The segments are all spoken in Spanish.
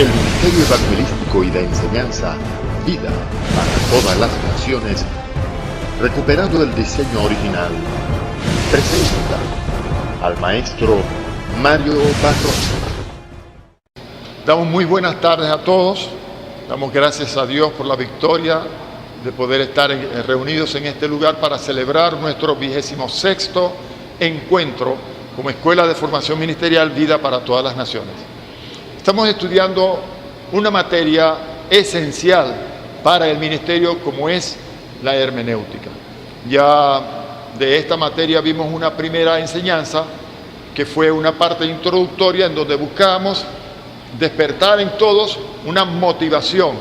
El Ministerio Evangelístico y de Enseñanza, Vida para todas las naciones, recuperando el diseño original, presenta al maestro Mario Barroso. Damos muy buenas tardes a todos. Damos gracias a Dios por la victoria de poder estar reunidos en este lugar para celebrar nuestro 26º encuentro como Escuela de Formación Ministerial Vida para todas las naciones. Estamos estudiando una materia esencial para el ministerio como es la hermenéutica. Ya de esta materia vimos una primera enseñanza que fue una parte introductoria en donde buscábamos despertar en todos una motivación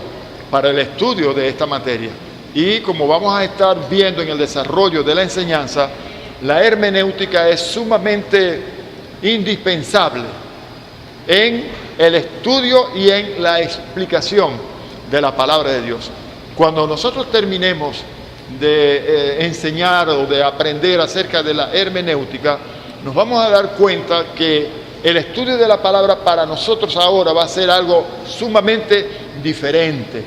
para el estudio de esta materia. Y como vamos a estar viendo en el desarrollo de la enseñanza, la hermenéutica es sumamente indispensable en el estudio y en la explicación de la palabra de Dios. Cuando nosotros terminemos de enseñar o de aprender acerca de la hermenéutica, nos vamos a dar cuenta que el estudio de la palabra para nosotros ahora va a ser algo sumamente diferente.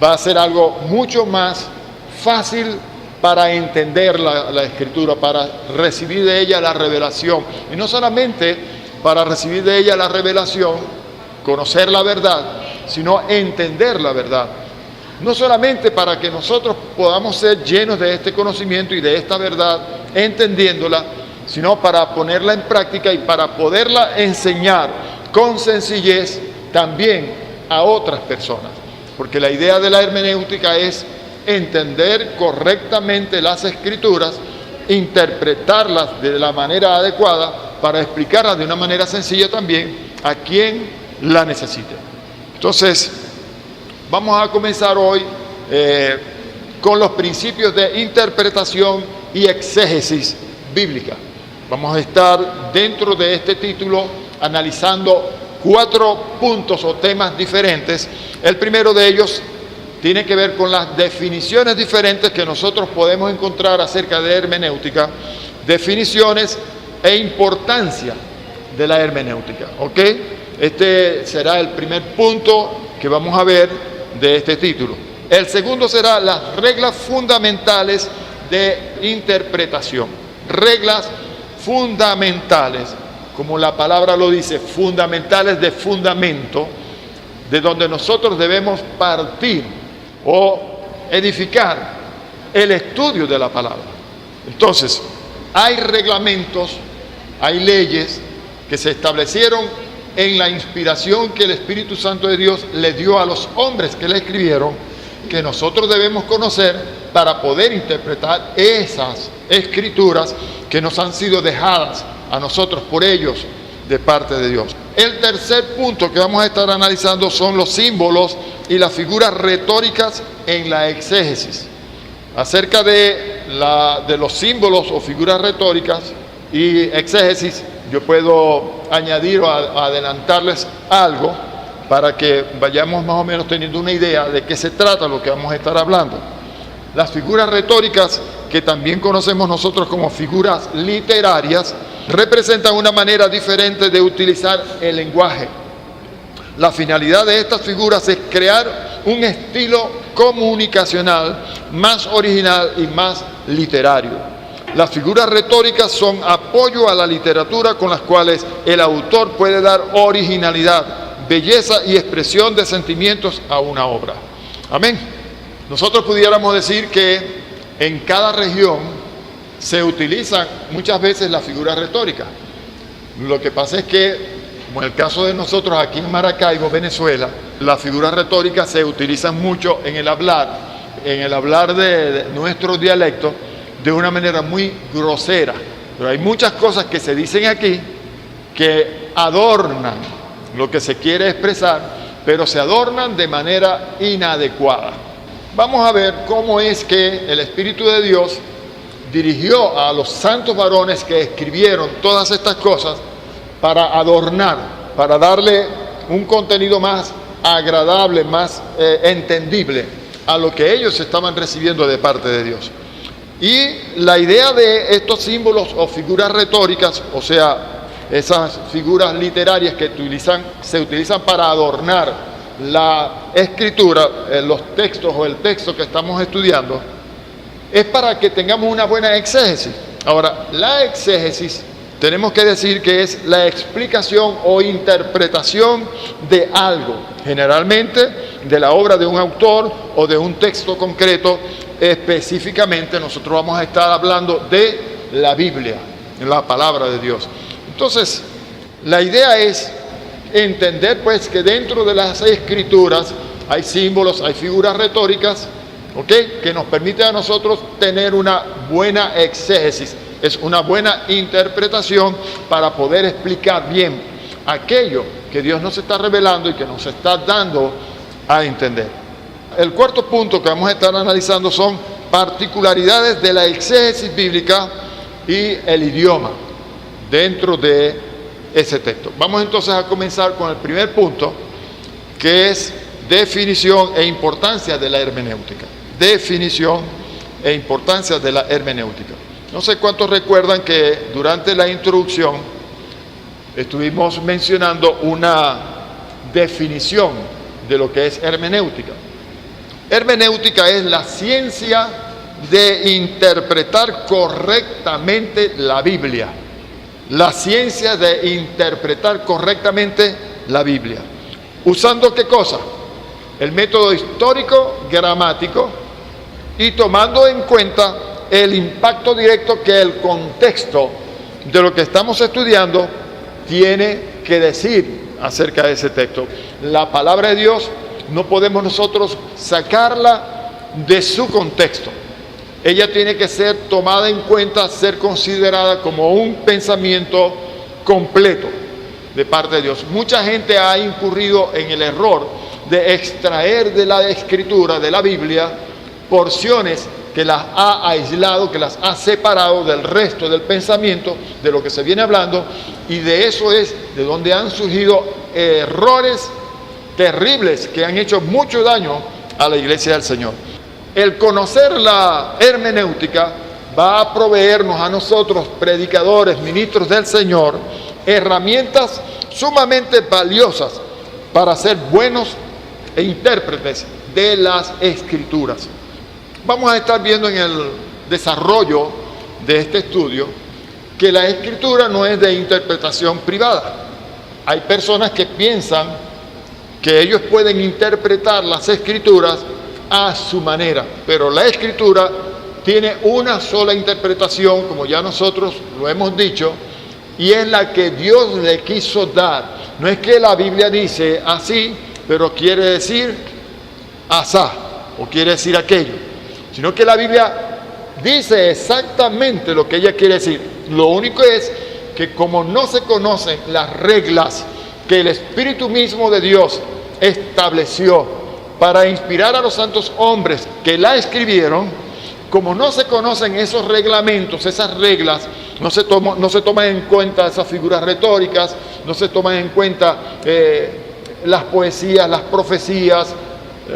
Va a ser algo mucho más fácil para entender la Escritura, para recibir de ella la revelación. Y no solamente para recibir de ella la revelación, conocer la verdad, sino entender la verdad. No solamente para que nosotros podamos ser llenos de este conocimiento y de esta verdad, entendiéndola, sino para ponerla en práctica y para poderla enseñar con sencillez también a otras personas. Porque la idea de la hermenéutica es entender correctamente las Escrituras, interpretarlas de la manera adecuada para explicarlas de una manera sencilla también a quien la necesite. Entonces, vamos a comenzar hoy con los principios de interpretación y exégesis bíblica. Vamos a estar dentro de este título analizando 4 puntos o temas diferentes. El primero de ellos tiene que ver con las definiciones diferentes que nosotros podemos encontrar acerca de hermenéutica, definiciones e importancia de la hermenéutica. ¿Ok? Este será el primer punto que vamos a ver de este título. El segundo será las reglas fundamentales de interpretación. Reglas fundamentales, como la palabra lo dice, fundamentales de fundamento, de donde nosotros debemos partir o edificar el estudio de la palabra. Entonces, hay reglamentos, hay leyes que se establecieron en la inspiración que el Espíritu Santo de Dios le dio a los hombres que le escribieron, que nosotros debemos conocer para poder interpretar esas escrituras que nos han sido dejadas a nosotros por ellos de parte de Dios. El tercer punto que vamos a estar analizando son los símbolos y las figuras retóricas en la exégesis. Acerca de los símbolos o figuras retóricas y exégesis, yo puedo añadir o adelantarles algo para que vayamos más o menos teniendo una idea de qué se trata lo que vamos a estar hablando. Las figuras retóricas, que también conocemos nosotros como figuras literarias, representan una manera diferente de utilizar el lenguaje. La finalidad de estas figuras es crear un estilo comunicacional más original y más literario. Las figuras retóricas son apoyo a la literatura con las cuales el autor puede dar originalidad, belleza y expresión de sentimientos a una obra. Amén. Nosotros pudiéramos decir que en cada región se utilizan muchas veces las figuras retóricas. Lo que pasa es que, como en el caso de nosotros aquí en Maracaibo, Venezuela, las figuras retóricas se utilizan mucho en el hablar de nuestro dialecto de una manera muy grosera. Pero hay muchas cosas que se dicen aquí que adornan lo que se quiere expresar, pero se adornan de manera inadecuada. Vamos a ver cómo es que el Espíritu de Dios dirigió a los santos varones que escribieron todas estas cosas para adornar, para darle un contenido más agradable, más entendible a lo que ellos estaban recibiendo de parte de Dios. Y la idea de estos símbolos o figuras retóricas, o sea, esas figuras literarias que se utilizan para adornar la escritura, los textos o el texto que estamos estudiando, es para que tengamos una buena exégesis. Ahora, la exégesis tenemos que decir que es la explicación o interpretación de algo, generalmente de la obra de un autor o de un texto concreto. Específicamente nosotros vamos a estar hablando de la Biblia, la palabra de Dios. Entonces, la idea es entender pues que dentro de las escrituras hay símbolos, hay figuras retóricas, ¿ok?, que nos permiten a nosotros tener una buena exégesis, es una buena interpretación para poder explicar bien aquello que Dios nos está revelando y que nos está dando a entender. El cuarto punto que vamos a estar analizando son particularidades de la exégesis bíblica y el idioma dentro de ese texto. Vamos entonces a comenzar con el primer punto, que es definición e importancia de la hermenéutica. Definición e importancia de la hermenéutica. No sé cuántos recuerdan que durante la introducción estuvimos mencionando una definición de lo que es hermenéutica. Hermenéutica es la ciencia de interpretar correctamente la Biblia. La ciencia de interpretar correctamente la Biblia. ¿Usando qué cosa? El método histórico, gramático, y tomando en cuenta el impacto directo que el contexto de lo que estamos estudiando tiene que decir acerca de ese texto. La palabra de Dios no podemos nosotros sacarla de su contexto. Ella tiene que ser tomada en cuenta, ser considerada como un pensamiento completo de parte de Dios. Mucha gente ha incurrido en el error de extraer de la Escritura, de la Biblia, porciones que las ha aislado, que las ha separado del resto del pensamiento, de lo que se viene hablando, y de eso es de donde han surgido errores terribles que han hecho mucho daño a la iglesia del Señor. El conocer la hermenéutica va a proveernos a nosotros, predicadores, ministros del Señor, herramientas sumamente valiosas para ser buenos intérpretes de las Escrituras. Vamos a estar viendo en el desarrollo de este estudio que la Escritura no es de interpretación privada. Hay personas que piensan que ellos pueden interpretar las Escrituras a su manera, pero la Escritura tiene una sola interpretación, como ya nosotros lo hemos dicho, y es la que Dios le quiso dar. No es que la Biblia dice así, pero quiere decir asá, o quiere decir aquello, sino que la Biblia dice exactamente lo que ella quiere decir. Lo único es que como no se conocen las reglas que el Espíritu mismo de Dios estableció para inspirar a los santos hombres que la escribieron, como no se conocen esos reglamentos, esas reglas, no se toman en cuenta esas figuras retóricas, no se toman en cuenta las poesías, las profecías,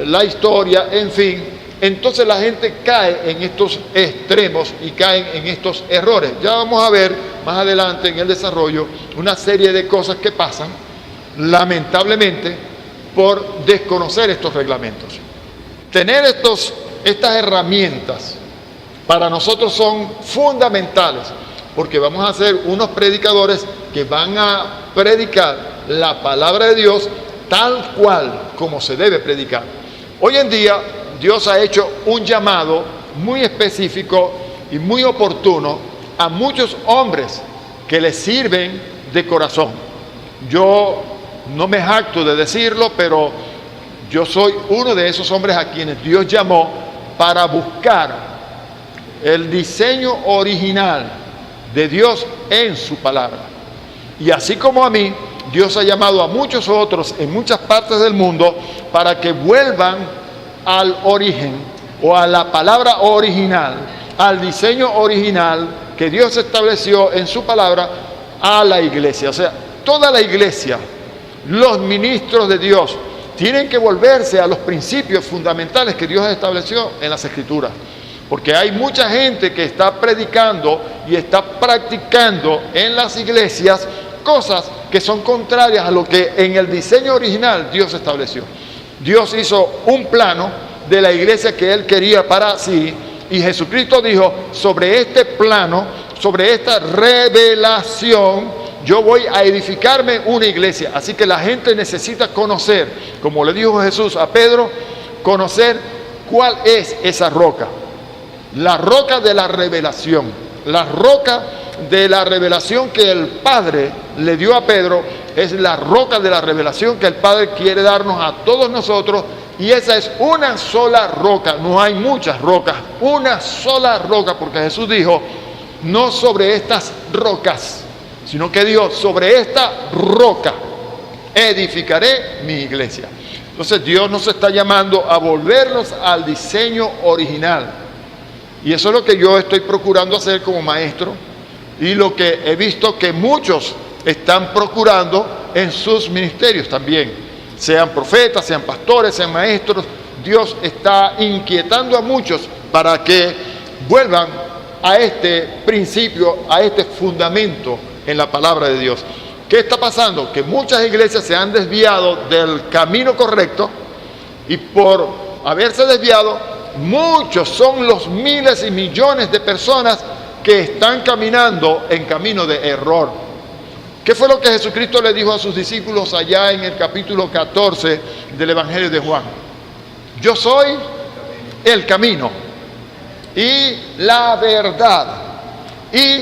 la historia, en fin. Entonces la gente cae en estos extremos y caen en estos errores. Ya vamos a ver más adelante en el desarrollo una serie de cosas que pasan, lamentablemente, por desconocer estos reglamentos. Tener estas herramientas para nosotros son fundamentales, porque vamos a ser unos predicadores que van a predicar la palabra de Dios tal cual como se debe predicar. Hoy en día Dios ha hecho un llamado muy específico y muy oportuno a muchos hombres que le sirven de corazón. Yo no me jacto de decirlo, pero yo soy uno de esos hombres a quienes Dios llamó para buscar el diseño original de Dios en su palabra. Y así como a mí, Dios ha llamado a muchos otros en muchas partes del mundo para que vuelvan al origen o a la palabra original, al diseño original que Dios estableció en su palabra a la iglesia. O sea, toda la iglesia, los ministros de Dios, tienen que volverse a los principios fundamentales que Dios estableció en las Escrituras. Porque hay mucha gente que está predicando y está practicando en las iglesias cosas que son contrarias a lo que en el diseño original Dios estableció. Dios hizo un plano de la iglesia que Él quería para sí, y Jesucristo dijo, sobre este plano, sobre esta revelación, yo voy a edificarme una iglesia. Así que la gente necesita conocer, como le dijo Jesús a Pedro, conocer cuál es esa roca. La roca de la revelación. La roca de la revelación que el Padre le dio a Pedro es la roca de la revelación que el Padre quiere darnos a todos nosotros. Y esa es una sola roca, no hay muchas rocas, una sola roca, porque Jesús dijo, no sobre estas rocas, sino que dijo, sobre esta roca edificaré mi iglesia. Entonces Dios nos está llamando a volvernos al diseño original. Y eso es lo que yo estoy procurando hacer como maestro, y lo que he visto que muchos están procurando en sus ministerios también. Sean profetas, sean pastores, sean maestros, Dios está inquietando a muchos para que vuelvan a este principio, a este fundamento en la palabra de Dios. ¿Qué está pasando? Que muchas iglesias se han desviado del camino correcto, y por haberse desviado, muchos son los miles y millones de personas que están caminando en camino de error. ¿Qué fue lo que Jesucristo le dijo a sus discípulos allá en el capítulo 14 del Evangelio de Juan? Yo soy el camino y la verdad y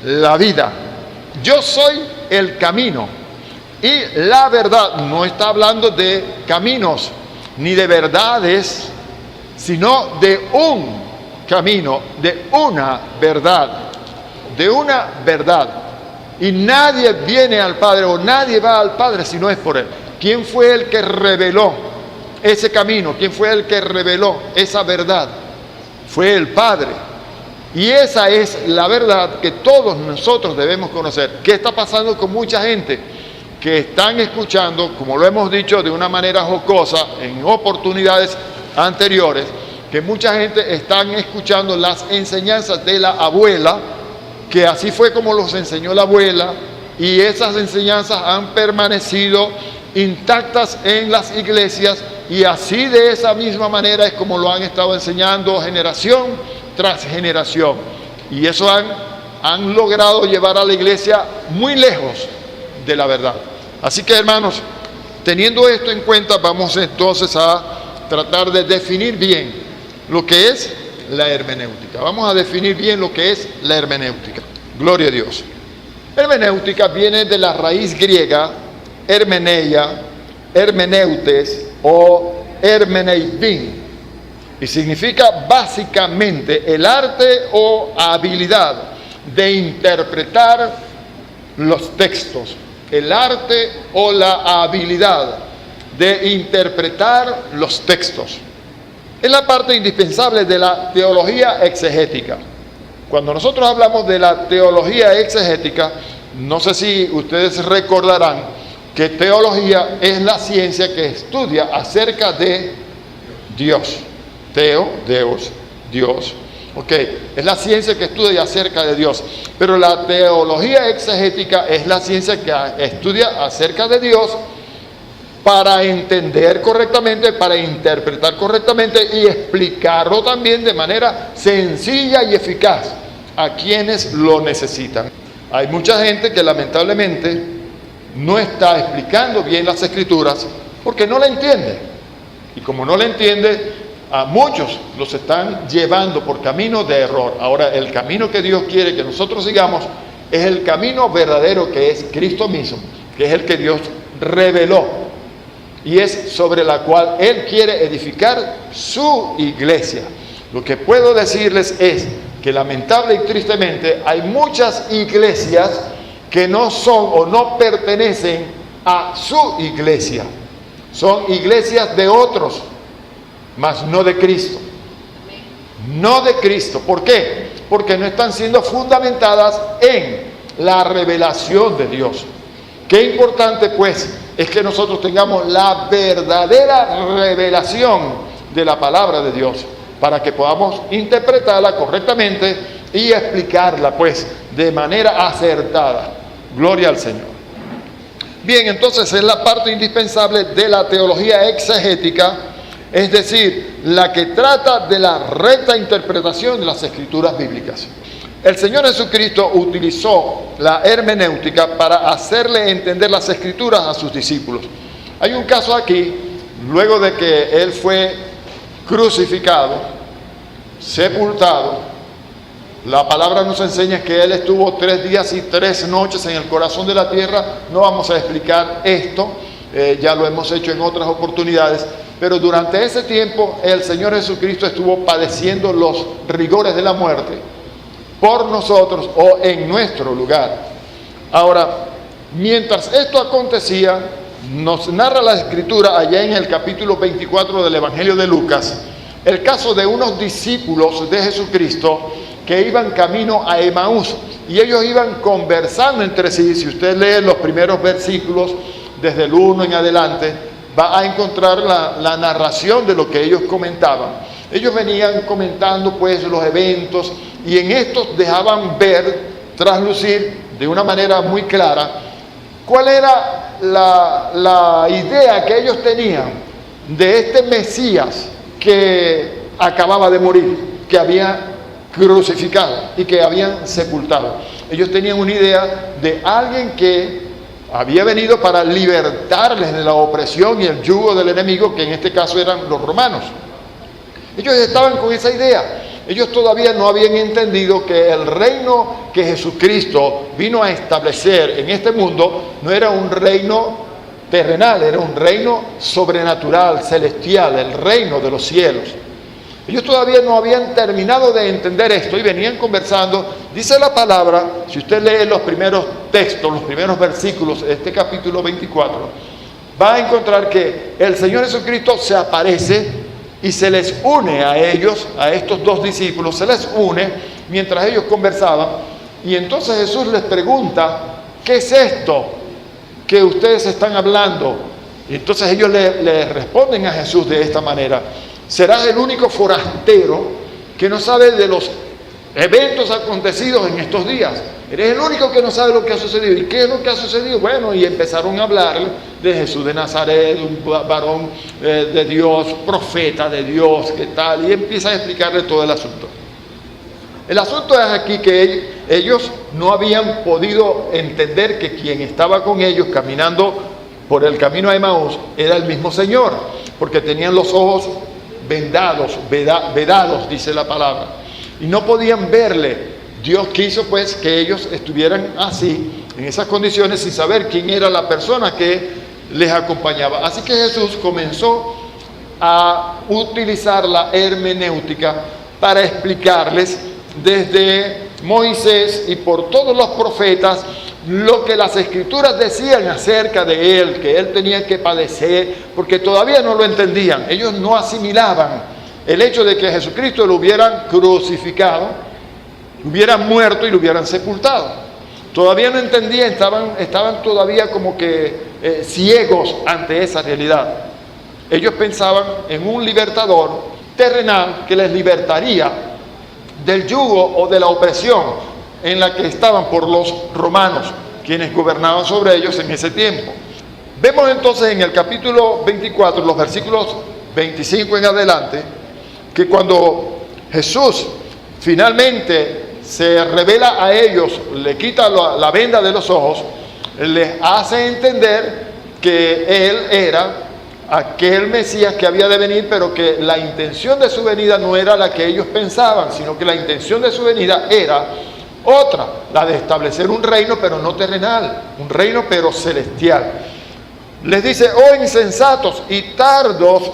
la vida. Yo soy el camino y la verdad. No está hablando de caminos ni de verdades, sino de un camino, de una verdad, de una verdad. Y nadie viene al Padre, o nadie va al Padre si no es por Él. ¿Quién fue el que reveló ese camino? ¿Quién fue el que reveló esa verdad? Fue el Padre. Y esa es la verdad que todos nosotros debemos conocer. ¿Qué está pasando con mucha gente que están escuchando, como lo hemos dicho de una manera jocosa en oportunidades anteriores, que mucha gente están escuchando las enseñanzas de la abuela, que así fue como los enseñó la abuela, y esas enseñanzas han permanecido intactas en las iglesias, y así de esa misma manera es como lo han estado enseñando generación tras generación, y eso han logrado llevar a la iglesia muy lejos de la verdad. Así que, hermanos, teniendo esto en cuenta, vamos entonces a tratar de definir bien lo que es la hermenéutica. Vamos a definir bien lo que es la hermenéutica. Gloria a Dios. Hermenéutica viene de la raíz griega hermeneia, hermeneutes o hermeneidin, y significa básicamente el arte o habilidad de interpretar los textos. El arte o la habilidad de interpretar los textos. Es la parte indispensable de la teología exegética. Cuando nosotros hablamos de la teología exegética, no sé si ustedes recordarán que teología es la ciencia que estudia acerca de Dios. Teo, Deus, Dios. Ok, es la ciencia que estudia acerca de Dios. Pero la teología exegética es la ciencia que estudia acerca de Dios para entender correctamente, para interpretar correctamente y explicarlo también de manera sencilla y eficaz a quienes lo necesitan. Hay mucha gente que lamentablemente no está explicando bien las Escrituras porque no la entiende. Y como no la entiende, a muchos los están llevando por camino de error. Ahora, el camino que Dios quiere que nosotros sigamos es el camino verdadero, que es Cristo mismo, que es el que Dios reveló, y es sobre la cual Él quiere edificar su iglesia. Lo que puedo decirles es que lamentable y tristemente hay muchas iglesias que no son o no pertenecen a su iglesia. Son iglesias de otros, mas no de Cristo. No de Cristo. ¿Por qué? Porque no están siendo fundamentadas en la revelación de Dios. Qué importante, pues, es que nosotros tengamos la verdadera revelación de la palabra de Dios, para que podamos interpretarla correctamente y explicarla, pues, de manera acertada. Gloria al Señor. Bien, entonces es la parte indispensable de la teología exegética, es decir, la que trata de la recta interpretación de las escrituras bíblicas. El Señor Jesucristo utilizó la hermenéutica para hacerle entender las escrituras a sus discípulos. Hay un caso aquí, luego de que Él fue crucificado, sepultado. La palabra nos enseña que Él estuvo 3 días y 3 noches en el corazón de la tierra. No vamos a explicar esto, ya lo hemos hecho en otras oportunidades, pero durante ese tiempo el Señor Jesucristo estuvo padeciendo los rigores de la muerte por nosotros o en nuestro lugar. Ahora, mientras esto acontecía, nos narra la Escritura allá en el capítulo 24 del Evangelio de Lucas, el caso de unos discípulos de Jesucristo que iban camino a Emaús, y ellos iban conversando entre sí. Si usted lee los primeros versículos, desde el 1 en adelante, va a encontrar la narración de lo que ellos comentaban. Ellos venían comentando pues los eventos, y en estos dejaban ver, traslucir de una manera muy clara, cuál era la idea que ellos tenían de este Mesías que acababa de morir, que había crucificado y que habían sepultado. Ellos tenían una idea de alguien que había venido para libertarles de la opresión y el yugo del enemigo, que en este caso eran los romanos. Ellos estaban con esa idea. Ellos todavía no habían entendido que el reino que Jesucristo vino a establecer en este mundo no era un reino terrenal, era un reino sobrenatural, celestial, el reino de los cielos. Ellos todavía no habían terminado de entender esto y venían conversando. Dice la palabra, si usted lee los primeros textos, los primeros versículos de este capítulo 24, va a encontrar que el Señor Jesucristo se aparece y se les une a ellos, a estos 2 discípulos, se les une mientras ellos conversaban. Y entonces Jesús les pregunta, ¿qué es esto que ustedes están hablando? Y entonces ellos le responden a Jesús de esta manera: serás el único forastero que no sabe de los eventos acontecidos en estos días. Eres el único que no sabe lo que ha sucedido. ¿Y qué es lo que ha sucedido? Bueno, y empezaron a hablar de Jesús de Nazaret, un varón de Dios, profeta de Dios, ¿qué tal? Y empieza a explicarle todo el asunto. El asunto es aquí que ellos no habían podido entender que quien estaba con ellos caminando por el camino a Emaús era el mismo Señor, porque tenían los ojos vedados, dice la palabra, y no podían verle. Dios quiso pues que ellos estuvieran así, en esas condiciones, sin saber quién era la persona que les acompañaba. Así que Jesús comenzó a utilizar la hermenéutica para explicarles desde Moisés y por todos los profetas lo que las escrituras decían acerca de él, que él tenía que padecer, porque todavía no lo entendían. Ellos no asimilaban el hecho de que Jesucristo lo hubieran crucificado, lo hubieran muerto y lo hubieran sepultado. Todavía no entendían, estaban todavía como que ciegos ante esa realidad. Ellos pensaban en un libertador terrenal que les libertaría del yugo o de la opresión en la que estaban por los romanos, quienes gobernaban sobre ellos en ese tiempo. Vemos entonces en el capítulo 24, los versículos 25 en adelante, que cuando Jesús finalmente se revela a ellos, le quita la venda de los ojos, les hace entender que Él era aquel Mesías que había de venir, pero que la intención de su venida no era la que ellos pensaban, sino que la intención de su venida era otra, la de establecer un reino, pero no terrenal, un reino pero celestial. Les dice: oh insensatos y tardos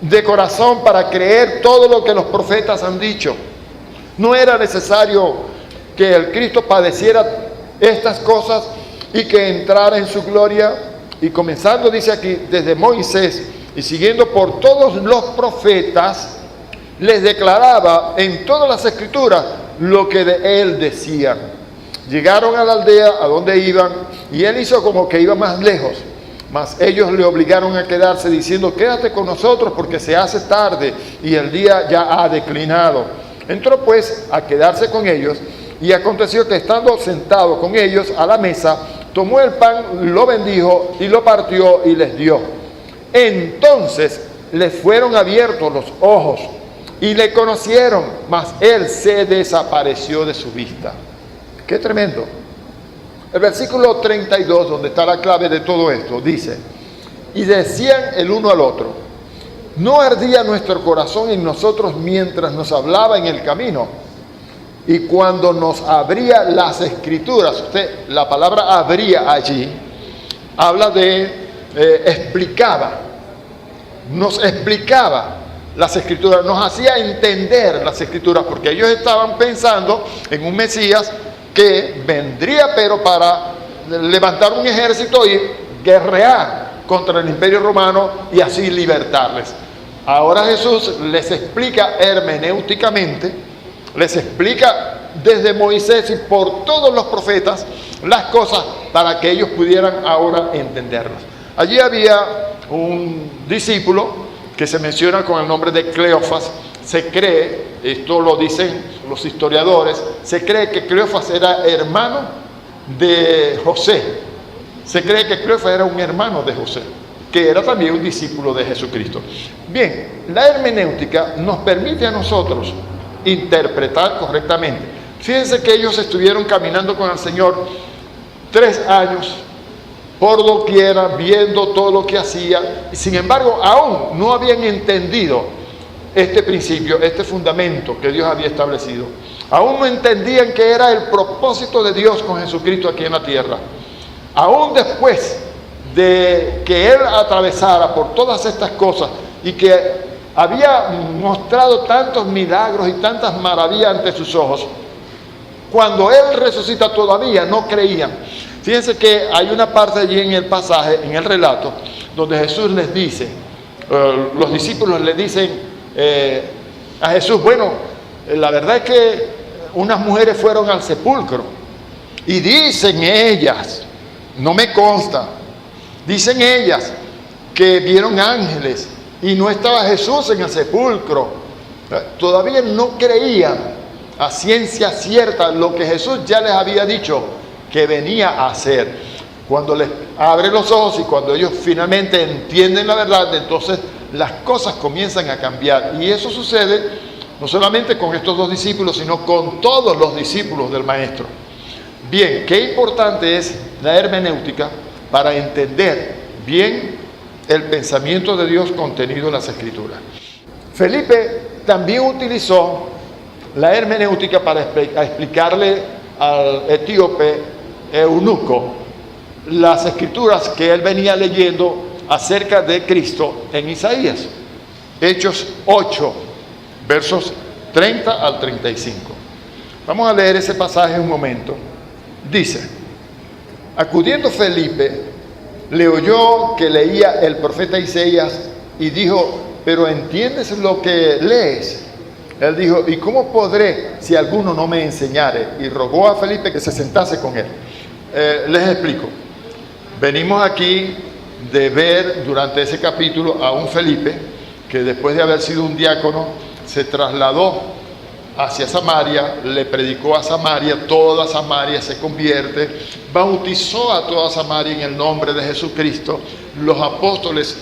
de corazón para creer todo lo que los profetas han dicho. ¿No era necesario que el Cristo padeciera estas cosas y que entrara en su gloria? Y comenzando, dice aquí, desde Moisés y siguiendo por todos los profetas, les declaraba en todas las escrituras lo que de él decían. Llegaron a la aldea a donde iban, y él hizo como que iba más lejos, mas ellos le obligaron a quedarse, diciendo: quédate con nosotros porque se hace tarde y el día ya ha declinado. Entró pues a quedarse con ellos, y aconteció que estando sentado con ellos a la mesa, tomó el pan, lo bendijo y lo partió y les dio. Entonces les fueron abiertos los ojos y le conocieron, mas él se desapareció de su vista. ¡Qué tremendo! El versículo 32, donde está la clave de todo esto, dice: y decían el uno al otro: ¿no ardía nuestro corazón en nosotros mientras nos hablaba en el camino? Y cuando nos abría las escrituras, la palabra abría allí, habla de nos explicaba las escrituras, nos hacía entender las escrituras, porque ellos estaban pensando en un Mesías que vendría, pero para levantar un ejército y guerrear contra el Imperio Romano y así libertarles. Ahora Jesús les explica hermenéuticamente, les explica desde Moisés y por todos los profetas las cosas para que ellos pudieran ahora entenderlas. Allí había un discípulo que se menciona con el nombre de Cleofas. Se cree, esto lo dicen los historiadores, se cree que Cleofas era hermano de José. Se cree que Cleofas era un hermano de José, que era también un discípulo de Jesucristo. Bien, la hermenéutica nos permite a nosotros interpretar correctamente. Fíjense que ellos estuvieron caminando con el Señor 3 años, por doquiera, viendo todo lo que hacía, y sin embargo aún no habían entendido este principio, este fundamento que Dios había establecido. Aún no entendían que era el propósito de Dios con Jesucristo aquí en la tierra. Aún después de que Él atravesara por todas estas cosas y que había mostrado tantos milagros y tantas maravillas ante sus ojos, cuando Él resucita todavía no creían. Fíjense que hay una parte allí en el pasaje, en el relato, donde Jesús les dice, los discípulos le dicen a Jesús: bueno, la verdad es que unas mujeres fueron al sepulcro y dicen ellas, no me consta, dicen ellas que vieron ángeles y no estaba Jesús en el sepulcro. Todavía no creían a ciencia cierta lo que Jesús ya les había dicho que venía a hacer. Cuando les abre los ojos y cuando ellos finalmente entienden la verdad, entonces las cosas comienzan a cambiar. Y eso sucede no solamente con estos 2 discípulos, sino con todos los discípulos del Maestro. Bien, qué importante es la hermenéutica para entender bien el pensamiento de Dios contenido en las Escrituras. Felipe también utilizó la hermenéutica para explicarle al etíope eunuco las escrituras que él venía leyendo acerca de Cristo en Isaías. Hechos 8, versos 30 al 35. Vamos a leer ese pasaje un momento. Dice: acudiendo Felipe, le oyó que leía el profeta Isaías y dijo: ¿pero entiendes lo que lees? Él dijo: ¿y cómo podré si alguno no me enseñare? Y rogó a Felipe que se sentase con él. Les explico. Venimos aquí de ver durante ese capítulo a un Felipe que después de haber sido un diácono se trasladó hacia Samaria, le predicó a Samaria, toda Samaria se convierte, bautizó a toda Samaria en el nombre de Jesucristo. Los apóstoles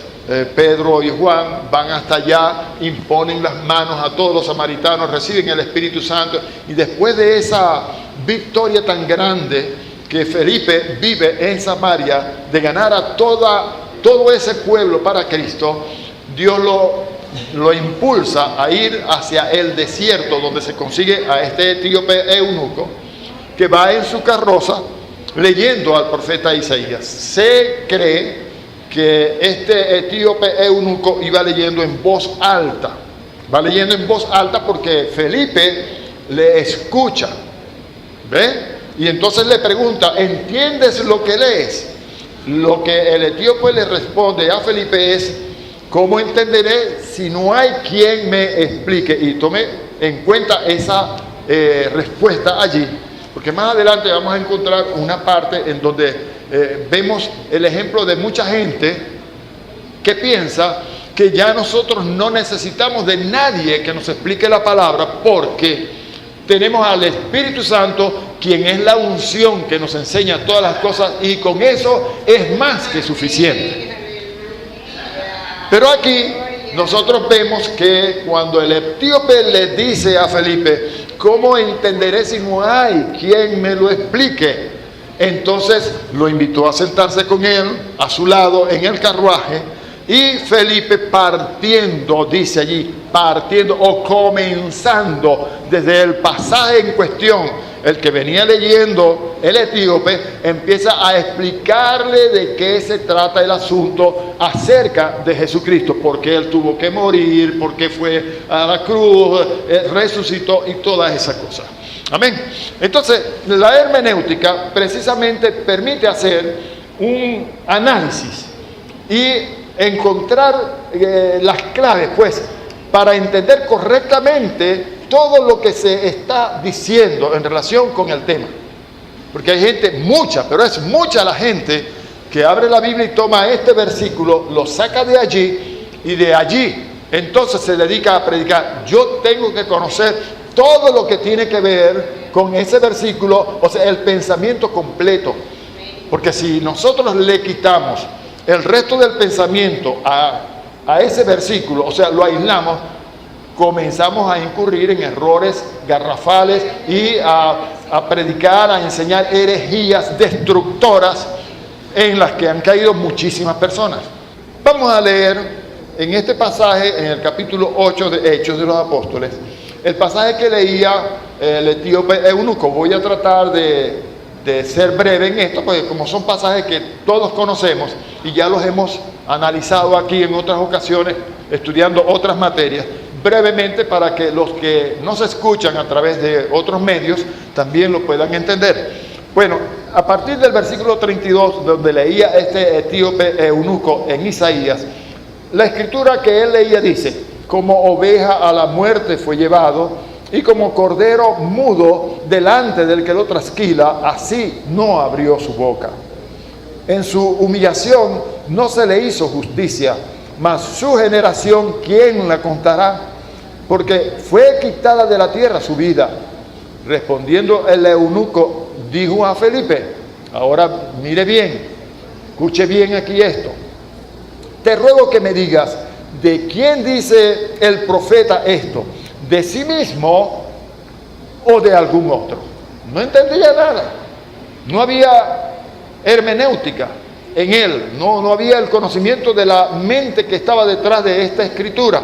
Pedro y Juan van hasta allá, imponen las manos a todos los samaritanos, reciben el Espíritu Santo, y después de esa victoria tan grande que Felipe vive en Samaria, de ganar a todo ese pueblo para Cristo, Dios lo impulsa a ir hacia el desierto, donde se consigue a este etíope eunuco, que va en su carroza leyendo al profeta Isaías. Se cree que este etíope eunuco iba leyendo en voz alta. Va leyendo en voz alta porque Felipe le escucha. ¿Ve? Y entonces le pregunta: ¿entiendes lo que lees? Lo que el etíope le responde a Felipe es: ¿cómo entenderé si no hay quien me explique? Y tome en cuenta esa respuesta allí, porque más adelante vamos a encontrar una parte en donde vemos el ejemplo de mucha gente que piensa que ya nosotros no necesitamos de nadie que nos explique la palabra, porque tenemos al Espíritu Santo, quien es la unción que nos enseña todas las cosas, y con eso es más que suficiente. Pero aquí nosotros vemos que cuando el etíope le dice a Felipe, ¿cómo entenderé si no hay quien me lo explique? Entonces lo invitó a sentarse con él, a su lado, en el carruaje, y Felipe partiendo, dice allí, partiendo o comenzando desde el pasaje en cuestión, el que venía leyendo el etíope, empieza a explicarle de qué se trata el asunto acerca de Jesucristo, por qué Él tuvo que morir, por qué fue a la cruz, resucitó y todas esas cosas. Amén. Entonces, la hermenéutica precisamente permite hacer un análisis y encontrar las claves, pues, para entender correctamente todo lo que se está diciendo en relación con el tema. Porque hay gente, mucha, pero es mucha la gente que abre la Biblia y toma este versículo, lo saca de allí y de allí entonces se dedica a predicar. Yo tengo que conocer todo lo que tiene que ver con ese versículo, o sea, el pensamiento completo. Porque si nosotros le quitamos el resto del pensamiento a ese versículo, o sea, lo aislamos, comenzamos a incurrir en errores garrafales y a predicar, a enseñar herejías destructoras en las que han caído muchísimas personas. Vamos a leer en este pasaje, en el capítulo 8 de Hechos de los Apóstoles, el pasaje que leía el etíope eunuco. Voy a tratar de ser breve en esto, porque como son pasajes que todos conocemos y ya los hemos analizado aquí en otras ocasiones, estudiando otras materias, brevemente para que los que nos escuchan a través de otros medios también lo puedan entender. Bueno, a partir del versículo 32, donde leía este etíope eunuco en Isaías, la escritura que él leía dice: como oveja a la muerte fue llevado, y como cordero mudo delante del que lo trasquila, así no abrió su boca. En su humillación no se le hizo justicia, mas su generación, ¿quién la contará? Porque fue quitada de la tierra su vida. Respondiendo el eunuco, dijo a Felipe, ahora mire bien, escuche bien aquí esto: te ruego que me digas, ¿de quién dice el profeta esto? ¿De sí mismo o de algún otro? No entendía nada. No había hermenéutica en él. No había el conocimiento de la mente que estaba detrás de esta escritura.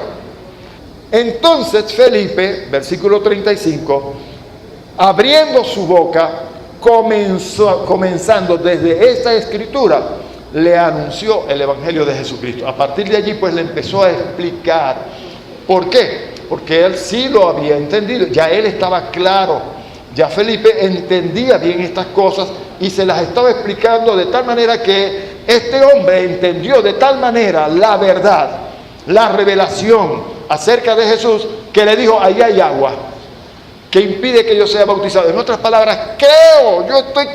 Entonces Felipe, versículo 35, abriendo su boca, comenzando desde esta escritura, le anunció el Evangelio de Jesucristo. A partir de allí, pues, le empezó a explicar. ¿Por qué? Porque él sí lo había entendido, ya él estaba claro, ya Felipe entendía bien estas cosas y se las estaba explicando de tal manera que este hombre entendió de tal manera la verdad, la revelación acerca de Jesús, que le dijo: ahí hay agua que impide que yo sea bautizado. En otras palabras, creo, yo estoy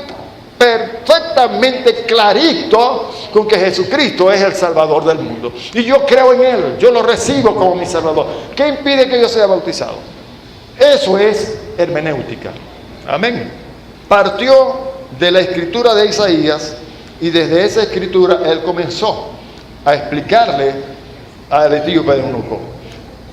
perfectamente clarito con que Jesucristo es el Salvador del mundo, y yo creo en Él, yo lo recibo como mi Salvador. ¿Qué impide que yo sea bautizado? Eso es hermenéutica. Amén. Partió de la escritura de Isaías, y desde esa escritura él comenzó a explicarle al etíope eunuco.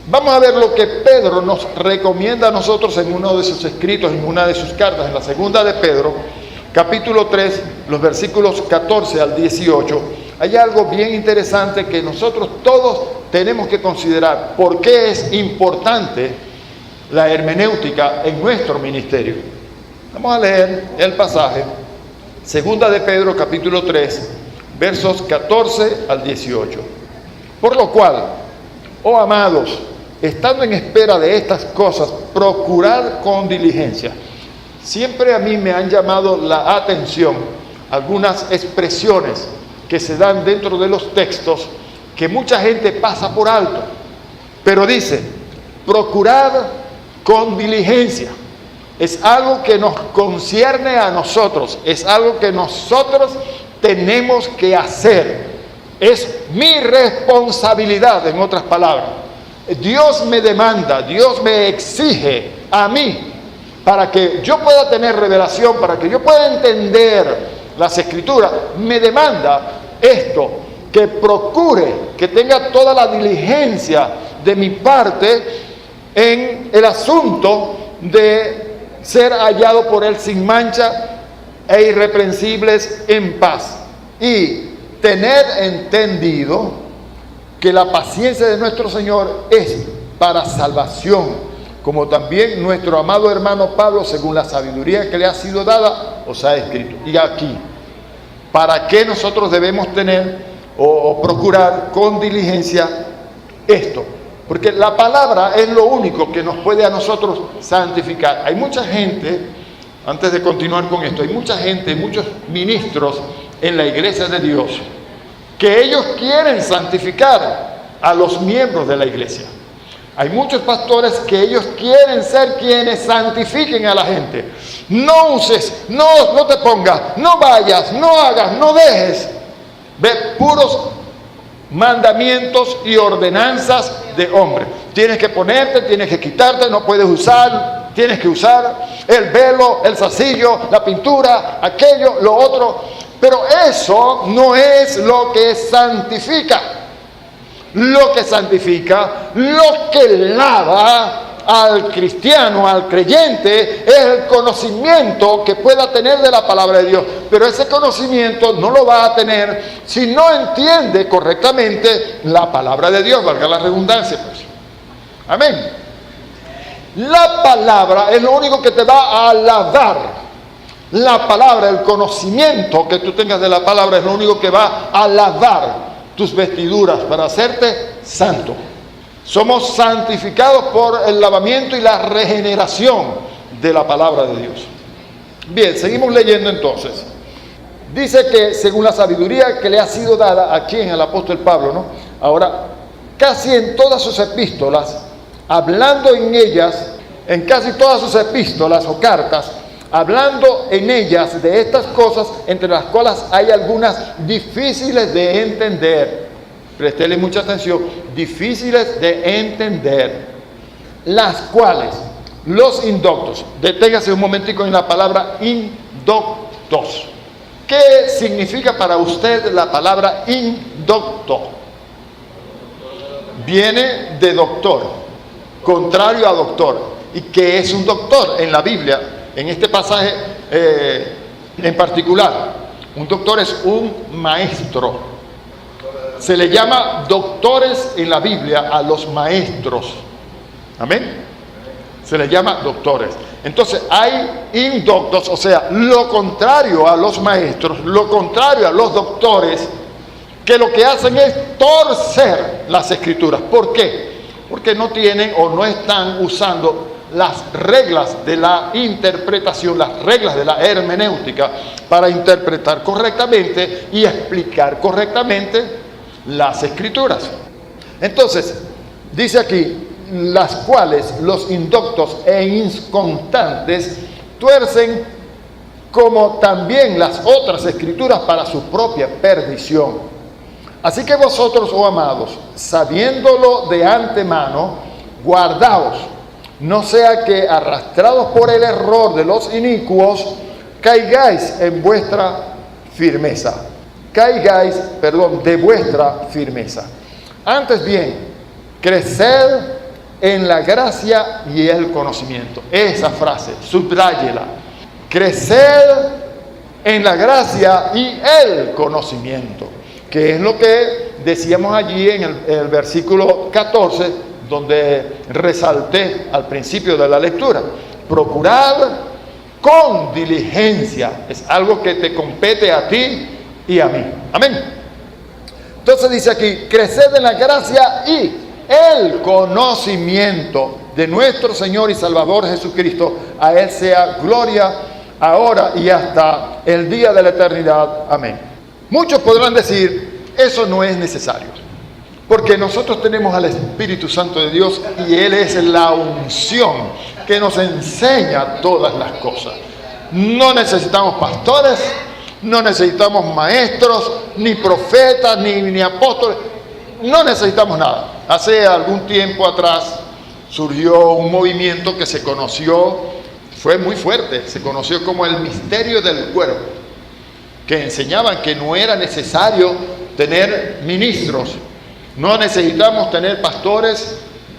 Vamos a ver lo que Pedro nos recomienda a nosotros en uno de sus escritos, en una de sus cartas, en la segunda de Pedro, capítulo 3, los versículos 14 al 18, hay algo bien interesante que nosotros todos tenemos que considerar. ¿Por qué es importante la hermenéutica en nuestro ministerio? Vamos a leer el pasaje, segunda de Pedro, capítulo 3, versos 14 al 18. Por lo cual, oh amados, estando en espera de estas cosas, procurad con diligencia. Siempre a mí me han llamado la atención algunas expresiones que se dan dentro de los textos que mucha gente pasa por alto, pero dice: procurad con diligencia. Es algo que nos concierne a nosotros, es algo que nosotros tenemos que hacer, es mi responsabilidad. En otras palabras, Dios me demanda, Dios me exige a mí para que yo pueda tener revelación, para que yo pueda entender las Escrituras, me demanda esto, que procure, que tenga toda la diligencia de mi parte en el asunto de ser hallado por Él sin mancha e irreprensibles en paz. Y tener entendido que la paciencia de nuestro Señor es para salvación, como también nuestro amado hermano Pablo, según la sabiduría que le ha sido dada, os ha escrito. Y aquí, ¿para qué nosotros debemos tener o procurar con diligencia esto? Porque la palabra es lo único que nos puede a nosotros santificar. Hay mucha gente, antes de continuar con esto, hay mucha gente, muchos ministros en la iglesia de Dios, que ellos quieren santificar a los miembros de la iglesia. Hay muchos pastores que ellos quieren ser quienes santifiquen a la gente. No uses, no te pongas, no vayas, no hagas, no dejes. Ve, puros mandamientos y ordenanzas de hombre. Tienes que ponerte, tienes que quitarte, no puedes usar, tienes que usar el velo, el zacillo, la pintura, aquello, lo otro. Pero eso no es lo que santifica. Lo que santifica, lo que lava al cristiano, al creyente, es el conocimiento que pueda tener de la palabra de Dios. Pero ese conocimiento no lo va a tener si no entiende correctamente la palabra de Dios, valga la redundancia, pues. Amén. La palabra es lo único que te va a lavar. La palabra, el conocimiento que tú tengas de la palabra es lo único que va a lavar tus vestiduras para hacerte santo. Somos santificados por el lavamiento y la regeneración de la palabra de Dios. Bien, seguimos leyendo entonces. Dice que según la sabiduría que le ha sido dada aquí en el apóstol Pablo, ¿no? Ahora, casi en todas sus epístolas, hablando en ellas, en casi todas sus epístolas o cartas, hablando en ellas de estas cosas, entre las cuales hay algunas difíciles de entender. Prestele mucha atención, difíciles de entender, las cuales los indoctos, deténgase un momentico en la palabra indoctos. ¿Qué significa para usted la palabra indocto? Viene de doctor, contrario a doctor. ¿Y qué es un doctor en la Biblia? En este pasaje en particular, un doctor es un maestro. Se le llama doctores en la Biblia a los maestros. Amén. Se le llama doctores. Entonces hay indoctos, o sea, lo contrario a los maestros, lo contrario a los doctores, que lo que hacen es torcer las escrituras. ¿Por qué? Porque no tienen o no están usando las reglas de la interpretación, las reglas de la hermenéutica para interpretar correctamente y explicar correctamente las escrituras. Entonces, dice aquí, las cuales los indoctos e inconstantes tuercen como también las otras escrituras para su propia perdición. Así que vosotros, oh amados, sabiéndolo de antemano, guardaos, no sea que arrastrados por el error de los inicuos, caigáis en vuestra firmeza. De vuestra firmeza. Antes bien, creced en la gracia y el conocimiento. Esa frase, subráyela. Creced en la gracia y el conocimiento. Que es lo que decíamos allí en el versículo 14, donde resalté al principio de la lectura. Procurad con diligencia. Es algo que te compete a ti y a mí. Amén. Entonces dice aquí, creced en la gracia y el conocimiento de nuestro Señor y Salvador Jesucristo. A Él sea gloria ahora y hasta el día de la eternidad. Amén. Muchos podrán decir, eso no es necesario, porque nosotros tenemos al Espíritu Santo de Dios y Él es la unción que nos enseña todas las cosas. No necesitamos pastores, no necesitamos maestros, ni profetas, ni apóstoles. No necesitamos nada. Hace algún tiempo atrás surgió un movimiento que se conoció, fue muy fuerte, se conoció como el misterio del cuerpo, que enseñaban que no era necesario tener ministros, no necesitamos tener pastores,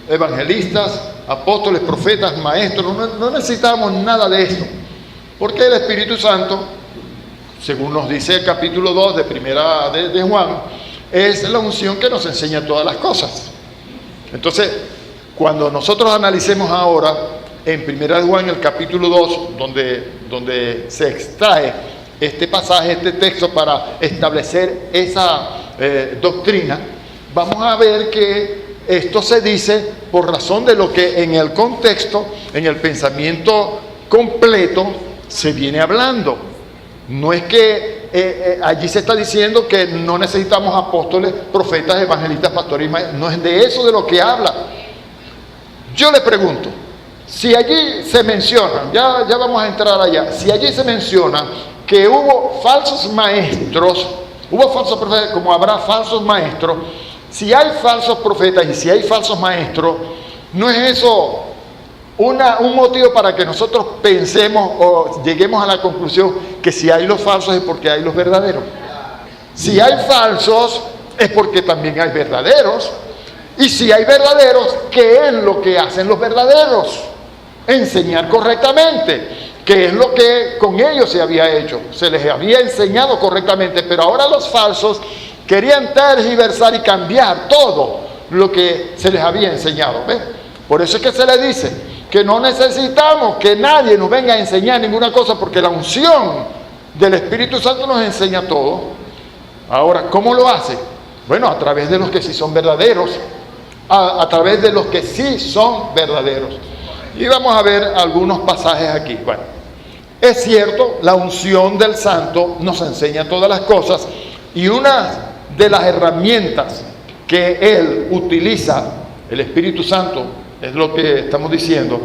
evangelistas, apóstoles, profetas, maestros, no necesitamos nada de esto, porque el Espíritu Santo, según nos dice el capítulo 2 de primera de Juan, es la unción que nos enseña todas las cosas. Entonces, cuando nosotros analicemos ahora en primera de Juan, el capítulo 2, donde se extrae este pasaje, este texto para establecer esa doctrina, vamos a ver que esto se dice por razón de lo que en el contexto, en el pensamiento completo, se viene hablando. No es que allí se está diciendo que no necesitamos apóstoles, profetas, evangelistas, pastores y maestros. No es de eso de lo que habla. Yo le pregunto, si allí se menciona, ya vamos a entrar allá, si allí se menciona que hubo falsos maestros, hubo falsos profetas, como habrá falsos maestros, si hay falsos profetas y si hay falsos maestros, ¿no es eso un motivo para que nosotros pensemos o lleguemos a la conclusión que si hay los falsos es porque hay los verdaderos? Si hay falsos es porque también hay verdaderos. Y si hay verdaderos, ¿qué es lo que hacen los verdaderos? Enseñar correctamente, que es lo que con ellos se había hecho. Se les había enseñado correctamente, pero ahora los falsos querían tergiversar y cambiar todo lo que se les había enseñado. ¿Ves? Por eso es que se les dice que no necesitamos que nadie nos venga a enseñar ninguna cosa, porque la unción del Espíritu Santo nos enseña todo. Ahora, ¿cómo lo hace? Bueno, a través de los que sí son verdaderos, a través de los que sí son verdaderos. Y vamos a ver algunos pasajes aquí. Bueno, es cierto, la unción del Santo nos enseña todas las cosas, y una de las herramientas que Él utiliza, el Espíritu Santo, es lo que estamos diciendo,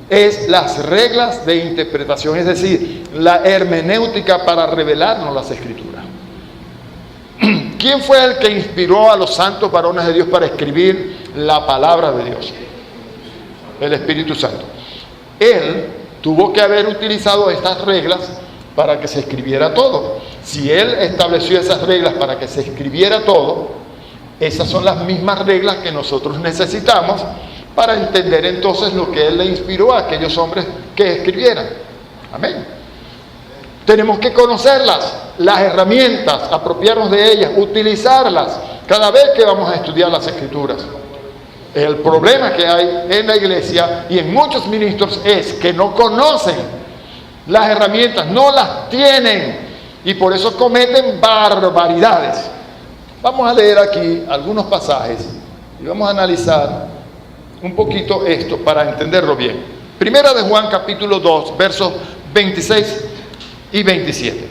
es las reglas de interpretación, es decir, la hermenéutica para revelarnos las Escrituras. ¿Quién fue el que inspiró a los santos varones de Dios para escribir la palabra de Dios? El Espíritu Santo. Él tuvo que haber utilizado estas reglas para que se escribiera todo. Si Él estableció esas reglas para que se escribiera todo, esas son las mismas reglas que nosotros necesitamos para entender entonces lo que Él le inspiró a aquellos hombres que escribieran. Amén. Tenemos que conocerlas, las herramientas, apropiarnos de ellas, utilizarlas cada vez que vamos a estudiar las Escrituras. El problema que hay en la iglesia y en muchos ministros es que no conocen las herramientas, no las tienen, y por eso cometen barbaridades. Vamos a leer aquí algunos pasajes y vamos a analizar un poquito esto para entenderlo bien. Primera de Juan capítulo 2, versos 26 y 27.